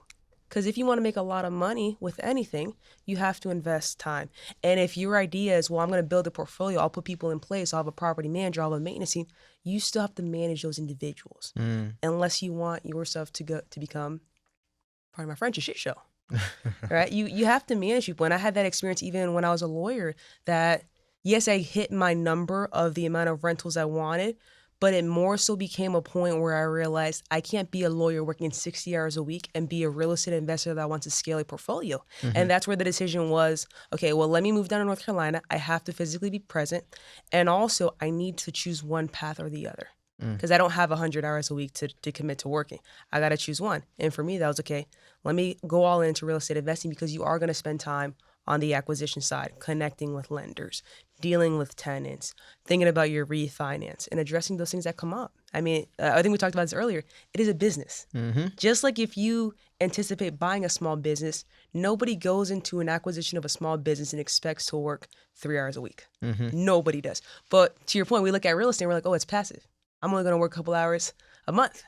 Because if you want to make a lot of money with anything, you have to invest time. And if your idea is, well, I'm going to build a portfolio, I'll put people in place, I'll have a property manager, I'll have a maintenance team, you still have to manage those individuals. Unless you want yourself to become, pardon my French, a shit show. Right? You have to manage people. And I had that experience even when I was a lawyer, that yes, I hit my number of the amount of rentals I wanted, but it more so became a point where I realized I can't be a lawyer working 60 hours a week and be a real estate investor that wants to scale a portfolio. And that's where the decision was, okay, well, let me move down to North Carolina. I have to physically be present. And also, I need to choose one path or the other, because I don't have 100 hours a week to commit to working. I got to choose one. And for me, that was, okay, let me go all into real estate investing, because you are going to spend time on the acquisition side, connecting with lenders, dealing with tenants, thinking about your refinance, and addressing those things that come up. I mean, I think we talked about this earlier. It is a business. Just like if you anticipate buying a small business, nobody goes into an acquisition of a small business and expects to work 3 hours a week. Nobody does. But to your point, we look at real estate and we're like, oh, it's passive. I'm only going to work a couple hours a month.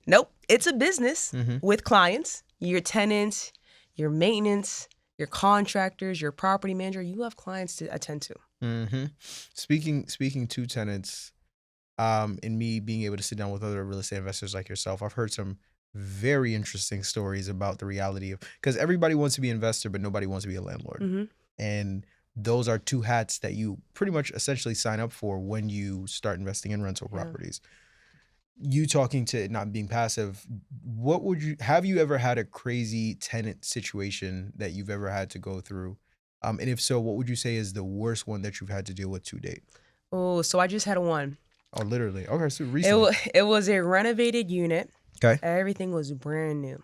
Nope. It's a business with clients, your tenants, your maintenance, your contractors, your property manager. You have clients to attend to. Speaking to tenants, and me being able to sit down with other real estate investors like yourself, I've heard some very interesting stories about the reality of, because everybody wants to be an investor, but nobody wants to be a landlord. And those are two hats that you pretty much essentially sign up for when you start investing in rental properties. You talking to it not being passive, have you ever had a crazy tenant situation that you've ever had to go through? And if so, what would you say is the worst one that you've had to deal with to date? Oh, so I just had one. Oh, literally? Okay, so recently. It was a renovated unit. Okay. Everything was brand new.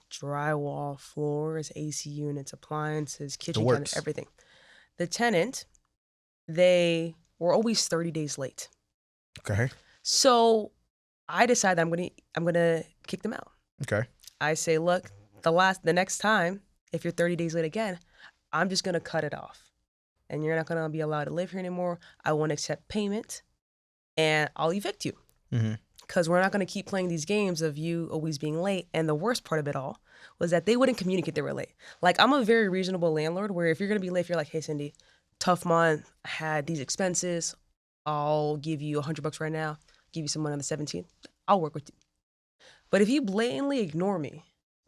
Drywall, floors, AC units, appliances, kitchen cabinets, everything. The tenant, they were always 30 days late. Okay. So I decided I'm gonna kick them out. Okay. I say, look, the next time, if you're 30 days late again, I'm just going to cut it off. And you're not going to be allowed to live here anymore. I won't accept payment, and I'll evict you. Because we're not going to keep playing these games of you always being late. And the worst part of it all was that they wouldn't communicate they were late. Like, I'm a very reasonable landlord where if you're going to be late, if you're like, hey, Cindy, tough month, I had these expenses, I'll give you $100 right now, give you some money on the 17th, I'll work with you. But if you blatantly ignore me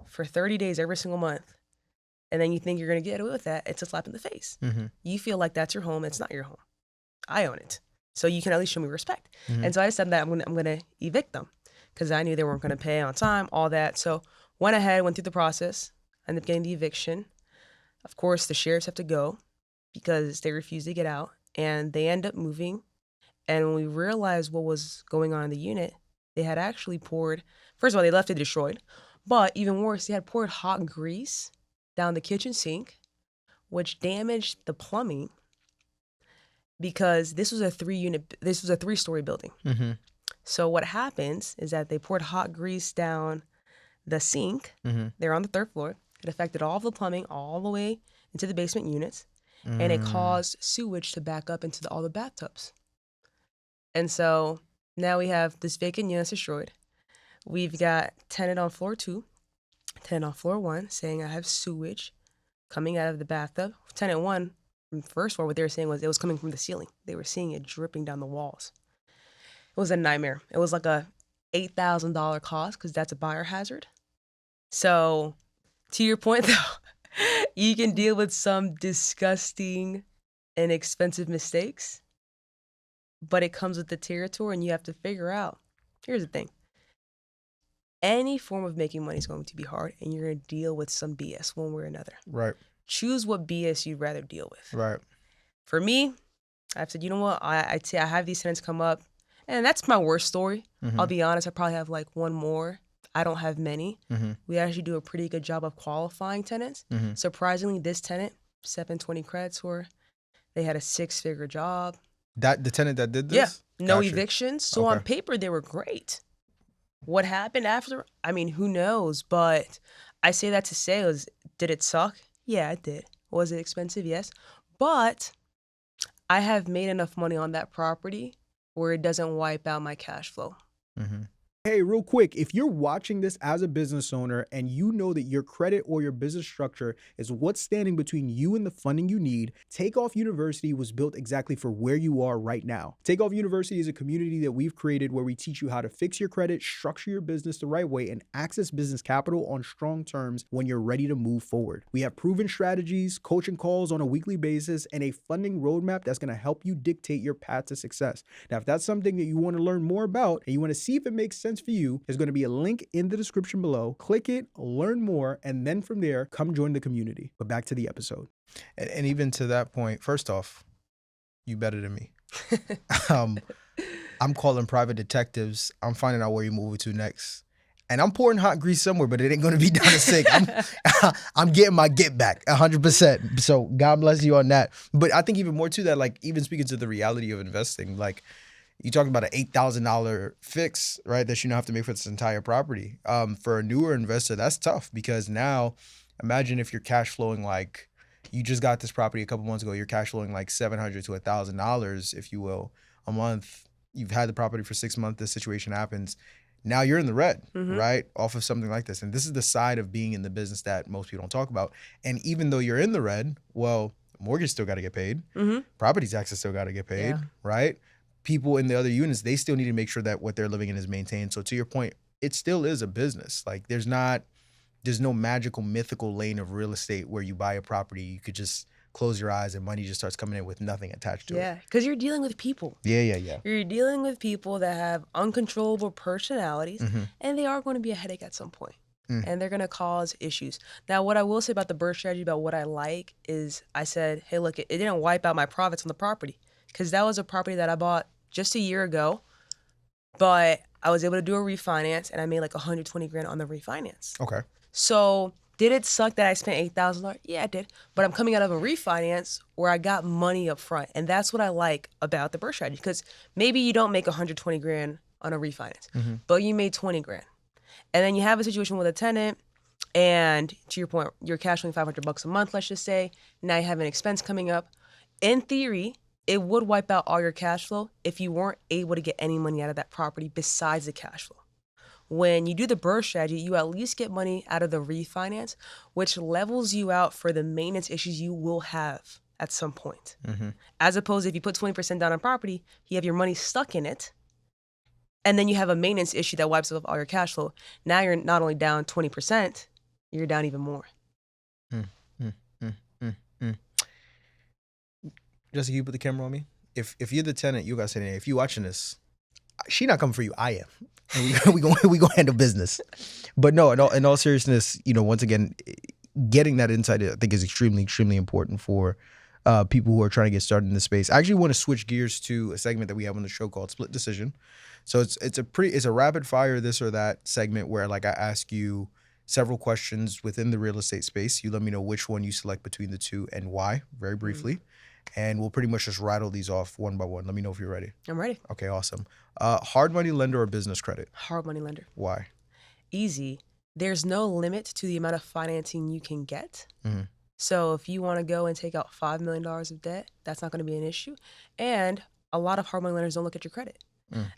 for 30 days every single month, and then you think you're going to get away with that, it's a slap in the face. You feel like that's your home. It's not your home. I own it. So you can at least show me respect. And so I decided that I'm going to evict them because I knew they weren't going to pay on time, all that. So went ahead, went through the process, ended up getting the eviction. Of course, the sheriffs have to go because they refuse to get out, and they end up moving. And when we realized what was going on in the unit, they had actually poured, first of all, they left it destroyed, but even worse, they had poured hot grease down the kitchen sink, which damaged the plumbing because this was a 3-story building. So what happens is that they poured hot grease down the sink. They're on the 3rd floor. It affected all of the plumbing all the way into the basement units, and it caused sewage to back up into all the bathtubs. And so now we have this vacant unit destroyed. We've got tenant on floor 2, tenant on floor 1 saying I have sewage coming out of the bathtub. Tenant 1, from the first floor, what they were saying was it was coming from the ceiling. They were seeing it dripping down the walls. It was a nightmare. It was like a $8,000 cost because that's a buyer hazard. So to your point though, you can deal with some disgusting and expensive mistakes, but it comes with the territory and you have to figure out, here's the thing. Any form of making money is going to be hard, and you're going to deal with some BS one way or another. Right. Choose what BS you'd rather deal with. Right. For me, I've said, you know what? I have these tenants come up, and that's my worst story. I'll be honest. I probably have like one more. I don't have many. We actually do a pretty good job of qualifying tenants. Surprisingly, this tenant, 720 credit score, they had a 6-figure job. That the tenant that did this? Yeah. No evictions. So on paper, they were great. What happened after? I mean, who knows? But I say that to say, did it suck? Yeah, it did. Was it expensive? Yes. But I have made enough money on that property where it doesn't wipe out my cash flow. Hey, real quick, if you're watching this as a business owner and you know that your credit or your business structure is what's standing between you and the funding you need, Takeoff University was built exactly for where you are right now. Takeoff University is a community that we've created where we teach you how to fix your credit, structure your business the right way, and access business capital on strong terms when you're ready to move forward. We have proven strategies, coaching calls on a weekly basis, and a funding roadmap that's going to help you dictate your path to success. Now, if that's something that you want to learn more about and you want to see if it makes sense for you, there's going to be a link in the description below. Click it, learn more, and then from there, come join the community. But back to the episode. And even to that point, first off, you better than me. I'm calling private detectives. I'm finding out where you're moving to next. And I'm pouring hot grease somewhere, but it ain't going to be down the sink. I'm getting my get back 100%. So God bless you on that. But I think even more to that, like even speaking to the reality of investing, like you talked about an $8,000 fix, right, that you don't have to make for this entire property. For a newer investor, that's tough because now imagine if you're cash flowing like you just got this property a couple months ago, you're cash flowing like $700 to $1,000, if you will, a month. You've had the property for 6 months. This situation happens. Now you're in the red, right, off of something like this. And this is the side of being in the business that most people don't talk about. And even though you're in the red, well, mortgage still got to get paid. Property taxes still got to get paid, right? People in the other units, they still need to make sure that what they're living in is maintained. So to your point, it still is a business. Like there's no magical, mythical lane of real estate where you buy a property, you could just close your eyes and money just starts coming in with nothing attached to it. Yeah, because you're dealing with people. Yeah. You're dealing with people that have uncontrollable personalities, and they are going to be a headache at some point. And they're going to cause issues. Now, what I will say about the BRRRR strategy, about what I like, is I said, hey, look, it didn't wipe out my profits on the property because that was a property that I bought just a year ago, but I was able to do a refinance and I made like $120,000 on the refinance. Okay. So did it suck that I spent $8,000? Yeah, it did. But I'm coming out of a refinance where I got money up front. And that's what I like about the BRRRR strategy, because maybe you don't make $120,000 on a refinance, but you made $20,000. And then you have a situation with a tenant And to your point, you're cash flowing $500 a month, let's just say. Now you have an expense coming up. In theory, it would wipe out all your cash flow if you weren't able to get any money out of that property besides the cash flow. When you do the BRRRR strategy, you at least get money out of the refinance, which levels you out for the maintenance issues you will have at some point. As opposed to if you put 20% down on property, you have your money stuck in it, and then you have a maintenance issue that wipes off all your cash flow. Now you're not only down 20%, you're down even more. Just you put the camera on me. If you're the tenant, you gotta say, if you watching this, she not coming for you. I am. And we gonna handle business. But no, in all seriousness, once again, getting that insight I think is extremely, extremely important for people who are trying to get started in this space. I actually want to switch gears to a segment that we have on the show called Split Decision. So it's a rapid fire this or that segment where I ask you several questions within the real estate space. You let me know which one you select between the two and why, very briefly. And we'll pretty much just rattle these off one by one. Let me know if you're ready. I'm ready. Okay, awesome. Hard money lender or business credit? Hard money lender. Why? Easy. There's no limit to the amount of financing you can get. So if you want to go and take out $5 million of debt, that's not going to be an issue. And a lot of hard money lenders don't look at your credit.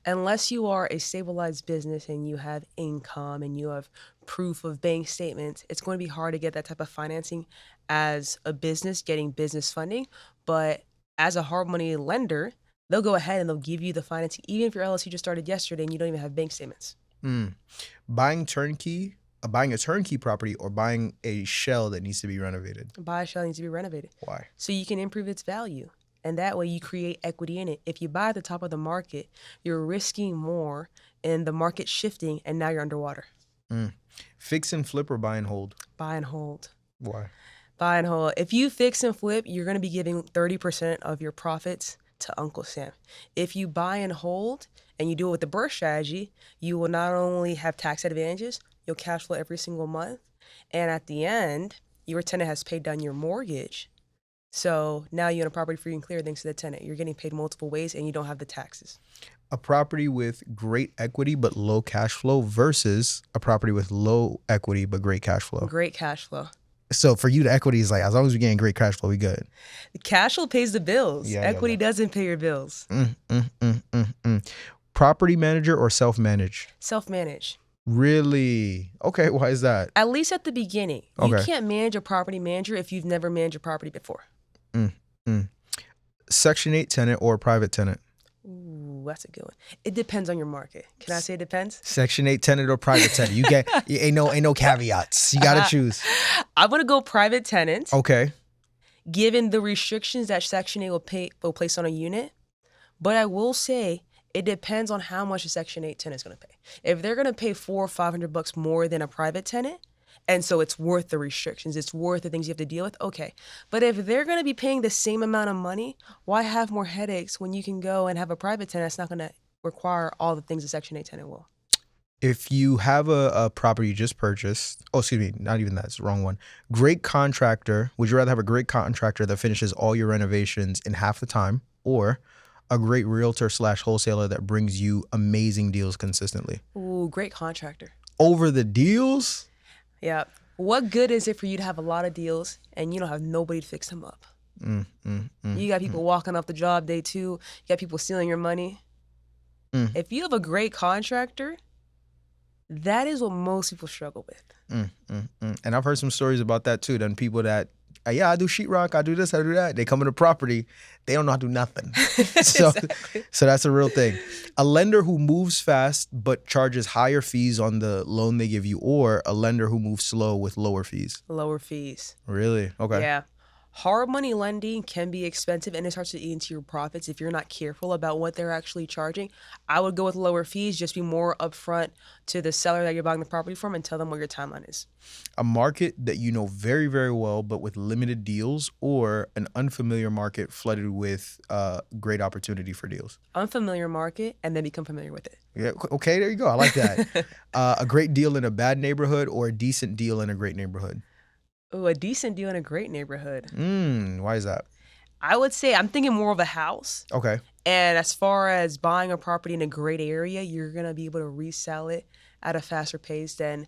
Unless you are a stabilized business and you have income and you have proof of bank statements, it's going to be hard to get that type of financing as a business getting business funding. But as a hard money lender, they'll go ahead and they'll give you the financing, even if your LLC just started yesterday and you don't even have bank statements. Buying a turnkey property or buying a shell that needs to be renovated? Buy a shell that needs to be renovated. Why? So you can improve its value. And that way you create equity in it. If you buy at the top of the market, you're risking more in the market shifting and now you're underwater. Fix and flip or buy and hold? Buy and hold. Why? Buy and hold. If you fix and flip, you're going to be giving 30% of your profits to Uncle Sam. If you buy and hold and you do it with the BRRRR strategy, you will not only have tax advantages, you'll cash flow every single month. And at the end, your tenant has paid down your mortgage. So now you own a property free and clear thanks to the tenant. You're getting paid multiple ways and you don't have the taxes. A property with great equity but low cash flow versus a property with low equity but great cash flow. Great cash flow. So for you, the equity is as long as we're getting great cash flow, we good. The cash flow pays the bills. Equity doesn't pay your bills. Property manager or self-manage? Self-manage. Really? Okay, why is that? At least at the beginning. You can't manage a property manager if you've never managed a property before. Section 8 tenant or private tenant? Ooh, that's a good one. It depends on your market. Can I say it depends? Section 8 tenant or private tenant? You get ain't no caveats. You gotta choose. I'm gonna go private tenant. Okay. Given the restrictions that Section 8 will place on a unit, but I will say it depends on how much a Section 8 tenant is gonna pay. If they're gonna pay $400 or $500 more than a private tenant, and so it's worth the restrictions, it's worth the things you have to deal with, okay. But if they're going to be paying the same amount of money, why have more headaches when you can go and have a private tenant that's not going to require all the things a Section 8 tenant will? If you have a property you just purchased, not even that, it's the wrong one. Great contractor, would you rather have a great contractor that finishes all your renovations in half the time or a great realtor / wholesaler that brings you amazing deals consistently? Ooh, great contractor. Over the deals? Yeah. What good is it for you to have a lot of deals and you don't have nobody to fix them up? You got people walking off the job day 2. You got people stealing your money. If you have a great contractor, that is what most people struggle with. And I've heard some stories about that too. Then people that, I do sheetrock, I do this, I do that. They come into property, they don't know how to do nothing. So that's a real thing. A lender who moves fast but charges higher fees on the loan they give you, or a lender who moves slow with lower fees? Lower fees. Really? Okay. Yeah. Hard money lending can be expensive and it starts to eat into your profits if you're not careful about what they're actually charging. I would go with lower fees, just be more upfront to the seller that you're buying the property from and tell them what your timeline is. A market that you know very, very well but with limited deals, or an unfamiliar market flooded with great opportunity for deals? Unfamiliar market and then become familiar with it. Yeah. Okay, there you go. I like that. A great deal in a bad neighborhood or a decent deal in a great neighborhood? Ooh, a decent deal in a great neighborhood. Why is that? I would say I'm thinking more of a house. Okay. And as far as buying a property in a great area, you're going to be able to resell it at a faster pace than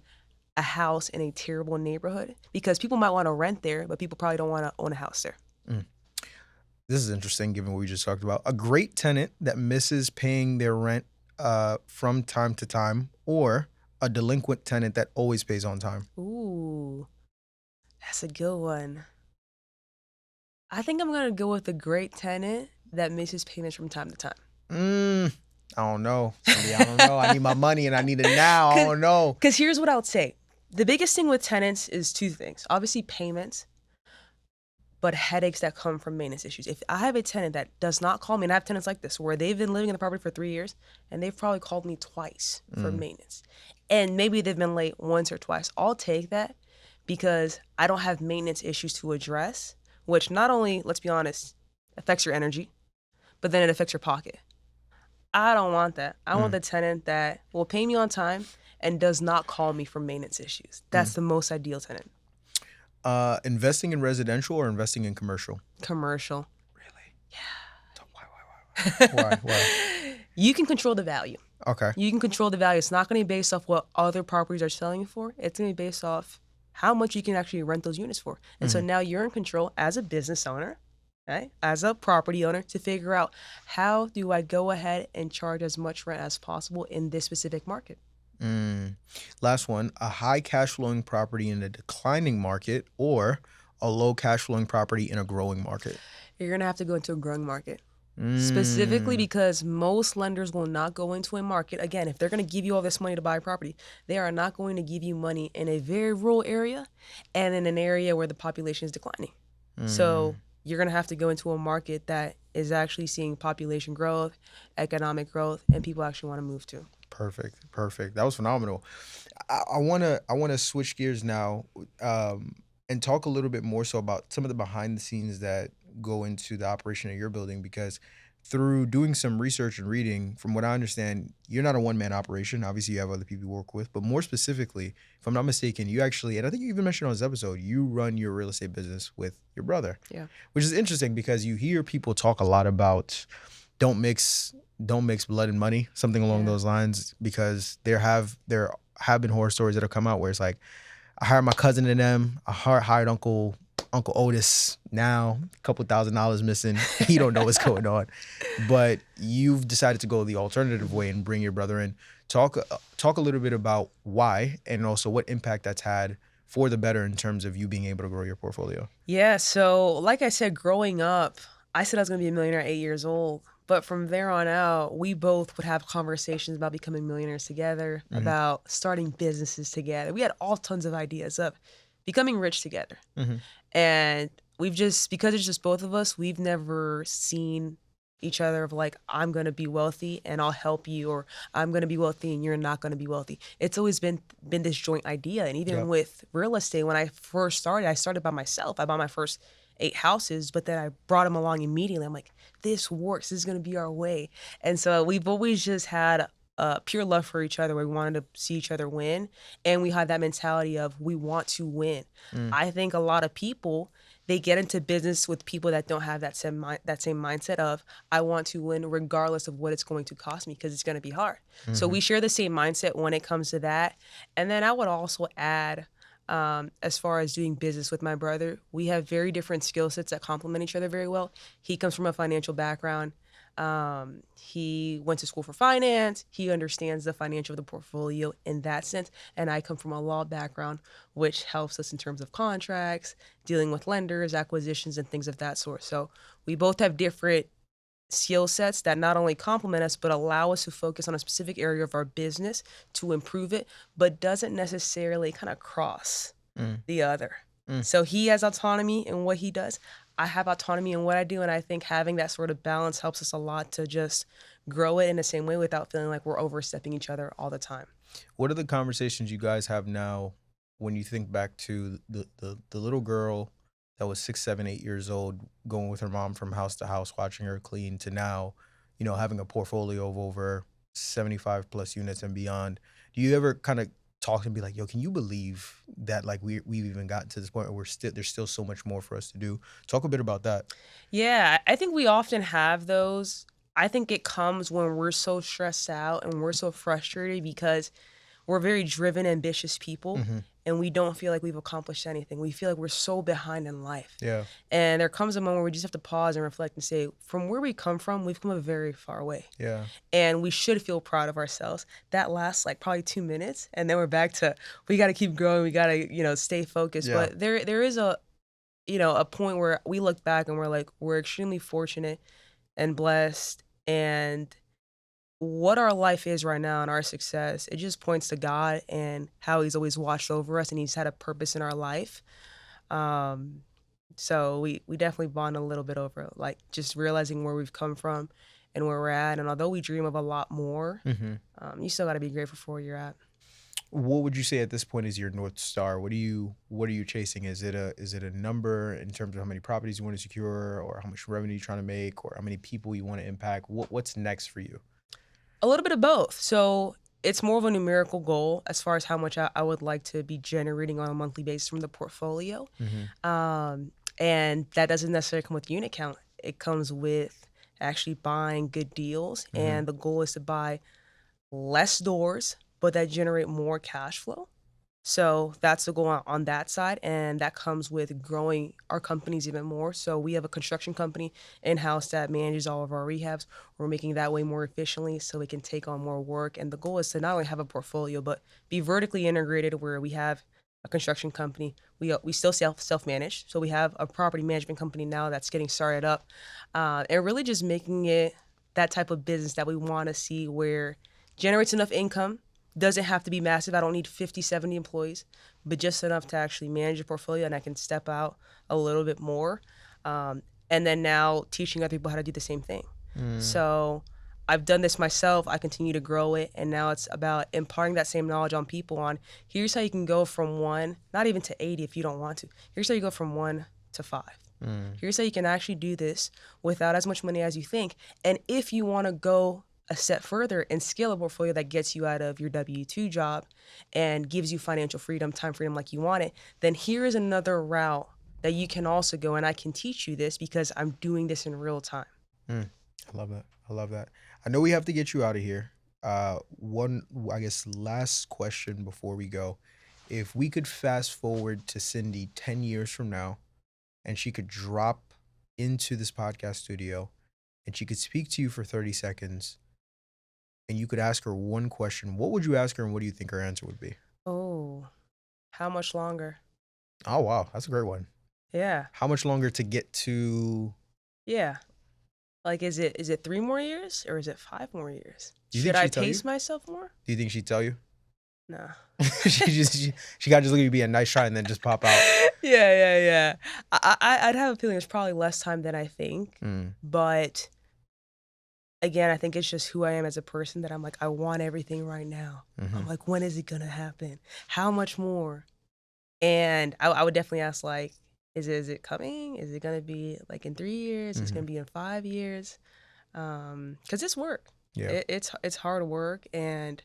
a house in a terrible neighborhood, because people might want to rent there, but people probably don't want to own a house there. This is interesting given what we just talked about. A great tenant that misses paying their rent from time to time, or a delinquent tenant that always pays on time. Ooh, that's a good one. I think I'm going to go with the great tenant that misses payments from time to time. I don't know. Cindy, I don't know. I need my money and I need it now. I don't know. Because here's what I would say. The biggest thing with tenants is two things. Obviously, payments, but headaches that come from maintenance issues. If I have a tenant that does not call me, and I have tenants like this, where they've been living in the property for 3 years, and they've probably called me twice for maintenance, and maybe they've been late once or twice, I'll take that because I don't have maintenance issues to address, which not only, let's be honest, affects your energy, but then it affects your pocket. I don't want that. I want the tenant that will pay me on time and does not call me for maintenance issues. That's the most ideal tenant. Investing in residential or investing in commercial? Commercial. Really? Yeah. Why? You can control the value. Okay. You can control the value. It's not going to be based off what other properties are selling for. It's going to be based off how much you can actually rent those units for. And so now you're in control as a business owner, right? As a property owner, to figure out, how do I go ahead and charge as much rent as possible in this specific market? Last one, a high cash flowing property in a declining market, or a low cash flowing property in a growing market? You're going to have to go into a growing market. Specifically because most lenders will not go into a market. Again, if they're going to give you all this money to buy a property, they are not going to give you money in a very rural area and in an area where the population is declining. So you're going to have to go into a market that is actually seeing population growth, economic growth, and people actually want to move to. Perfect. That was phenomenal. I wanna switch gears now, and talk a little bit more so about some of the behind the scenes that go into the operation of your building, because through doing some research and reading, from what I understand, you're not a one-man operation. Obviously, you have other people you work with, but more specifically, if I'm not mistaken, you actually, and I think you even mentioned on this episode, you run your real estate business with your brother. Yeah. Which is interesting because you hear people talk a lot about don't mix blood and money, something along those lines, because there have been horror stories that have come out where it's like, I hired my cousin and them, I hired Uncle Otis, now a couple $1,000 missing. He don't know what's going on. But you've decided to go the alternative way and bring your brother in. Talk a little bit about why, and also what impact that's had for the better in terms of you being able to grow your portfolio. Yeah, so like I said, growing up, I said I was going to be a millionaire at 8 years old. But from there on out, we both would have conversations about becoming millionaires together, about starting businesses together. We had all tons of ideas of becoming rich together. And we've just, because it's just both of us, we've never seen each other of like, I'm going to be wealthy and I'll help you, or I'm going to be wealthy and you're not going to be wealthy. It's always been this joint idea. And even with real estate, when I first started, I started by myself. I bought my first 8 houses, but then I brought him along immediately. I'm like, this works. This is going to be our way. And so we've always just had pure love for each other, where we wanted to see each other win. And we had that mentality of, we want to win. I think a lot of people, they get into business with people that don't have that same mindset of, I want to win regardless of what it's going to cost me, because it's going to be hard. So we share the same mindset when it comes to that. And then I would also add, as far as doing business with my brother, we have very different skill sets that complement each other very well. He comes from a financial background. He went to school for finance. He understands the financial of the portfolio in that sense. And I come from a law background, which helps us in terms of contracts, dealing with lenders, acquisitions, and things of that sort. So we both have different skill sets that not only complement us, but allow us to focus on a specific area of our business to improve it, but doesn't necessarily kind of cross the other. So he has autonomy in what he does. I have autonomy in what I do. And I think having that sort of balance helps us a lot to just grow it in the same way without feeling like we're overstepping each other all the time. What are the conversations you guys have now when you think back to the little girl that was 6, 7, 8 years old, going with her mom from house to house, watching her clean, to now, having a portfolio of over 75 plus units and beyond? Do you ever kind of talk and be like, yo, can you believe that, like, we've even gotten to this point where there's still so much more for us to do? Talk a bit about that. Yeah, I think we often have those. I think it comes when we're so stressed out and we're so frustrated because we're very driven, ambitious people, and we don't feel like we've accomplished anything. We feel like we're so behind in life. Yeah. And there comes a moment where we just have to pause and reflect and say, from where we come from, we've come a very far way. Yeah. And we should feel proud of ourselves. That lasts like probably 2 minutes, and then we're back to, we got to keep growing. We got to, stay focused. Yeah. But there is a point where we look back and we're like, we're extremely fortunate and blessed, and what our life is right now and our success, it just points to God and how he's always watched over us and he's had a purpose in our life. So we definitely bond a little bit over like just realizing where we've come from and where we're at. And although we dream of a lot more, you still got to be grateful for where you're at. What would you say at this point is your North Star? What are you chasing? Is it a number in terms of how many properties you want to secure, or how much revenue you're trying to make, or how many people you want to impact? What's next for you? A little bit of both. So it's more of a numerical goal as far as how much I would like to be generating on a monthly basis from the portfolio. And that doesn't necessarily come with unit count. It comes with actually buying good deals. And the goal is to buy less doors, but that generate more cash flow. So that's the goal on that side, and that comes with growing our companies even more. So we have a construction company in-house that manages all of our rehabs. We're making that way more efficiently so we can take on more work. And the goal is to not only have a portfolio, but be vertically integrated where we have a construction company. We still self-manage. So we have a property management company now that's getting started up, and really just making it that type of business that we want to see where generates enough income. Doesn't have to be massive. I don't need 50, 70 employees, but just enough to actually manage a portfolio, and I can step out a little bit more. And then now teaching other people how to do the same thing. So I've done this myself. I continue to grow it, and now it's about imparting that same knowledge on people on here's how you can go from 1, not even to 80 if you don't want to. Here's how you go from 1 to 5. Here's how you can actually do this without as much money as you think. And if you want to go a step further and scale a portfolio that gets you out of your W-2 job and gives you financial freedom, time freedom like you want it, then here is another route that you can also go, and I can teach you this because I'm doing this in real time. I love that. I know we have to get you out of here. One, I guess, last question before we go. If we could fast forward to Cindy 10 years from now, and she could drop into this podcast studio, and she could speak to you for 30 seconds, and you could ask her one question, what would you ask her, and what do you think her answer would be? Oh, how much longer? Oh, wow. That's a great one. Yeah. How much longer to get to? Yeah. Like, is it 3 more years or is it 5 more years? Should I pace myself more? Do you think she'd tell you? No. she got to just look at you, be a nice try, and then just pop out. Yeah. I'd have a feeling it's probably less time than I think, but again, I think it's just who I am as a person that I'm like, I want everything right now. I'm like, when is it going to happen? How much more? And I would definitely ask, like, is it coming? Is it going to be like in 3 years? Is it going to be in 5 years? Because it's work. Yeah. It's hard work. And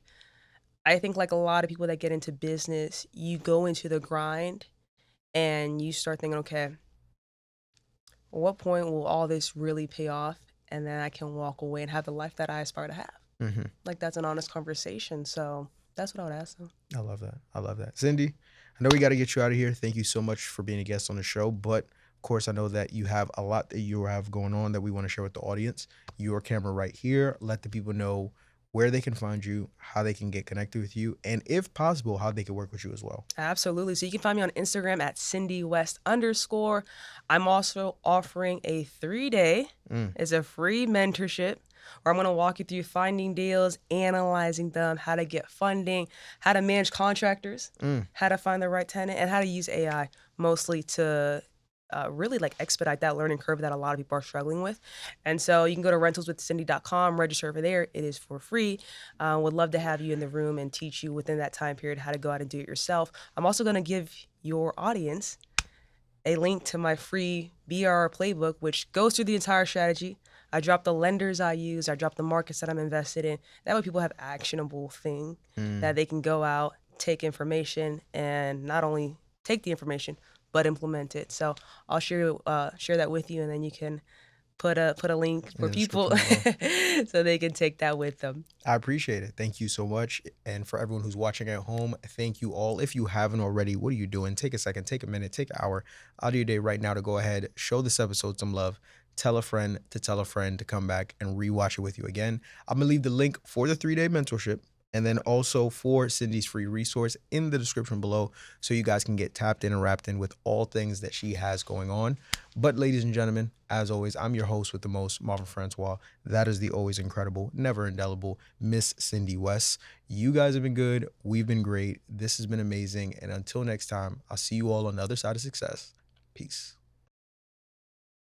I think like a lot of people that get into business, you go into the grind and you start thinking, okay, at what point will all this really pay off? And then I can walk away and have the life that I aspire to have. Like, that's an honest conversation. So that's what I would ask them. I love that. Cindy, I know we got to get you out of here. Thank you so much for being a guest on the show. But of course, I know that you have a lot that you have going on that we want to share with the audience. Your camera right here. Let the people know where they can find you, how they can get connected with you, and if possible, how they can work with you as well. Absolutely. So you can find me on Instagram at CindyWest_. I'm also offering a 3-day, it's a free mentorship where I'm going to walk you through finding deals, analyzing them, how to get funding, how to manage contractors, how to find the right tenant, and how to use AI mostly to really like expedite that learning curve that a lot of people are struggling with. And so you can go to rentalswithcindy.com, register over there. It is for free. Would love to have you in the room and teach you within that time period how to go out and do it yourself. I'm also going to give your audience a link to my free BRRRR playbook, which goes through the entire strategy. I drop the lenders I use. I drop the markets that I'm invested in. That way people have actionable thing that they can go out, take information, and not only take the information, but implement it. So I'll share that with you, and then you can put a link for In the people description so they can take that with them. I appreciate it. Thank you so much. And for everyone who's watching at home, thank you all. If you haven't already, what are you doing? Take a second, take a minute, take an hour out of your day right now to go ahead, show this episode some love. Tell a friend to come back and rewatch it with you again. I'm going to leave the link for the 3-day mentorship and then also for Cindy's free resource in the description below so you guys can get tapped in and wrapped in with all things that she has going on. But ladies and gentlemen, as always, I'm your host with the most, Marvin Francois. That is the always incredible, never indelible Miss Cindy West. You guys have been good. We've been great. This has been amazing. And until next time, I'll see you all on the other side of success. Peace.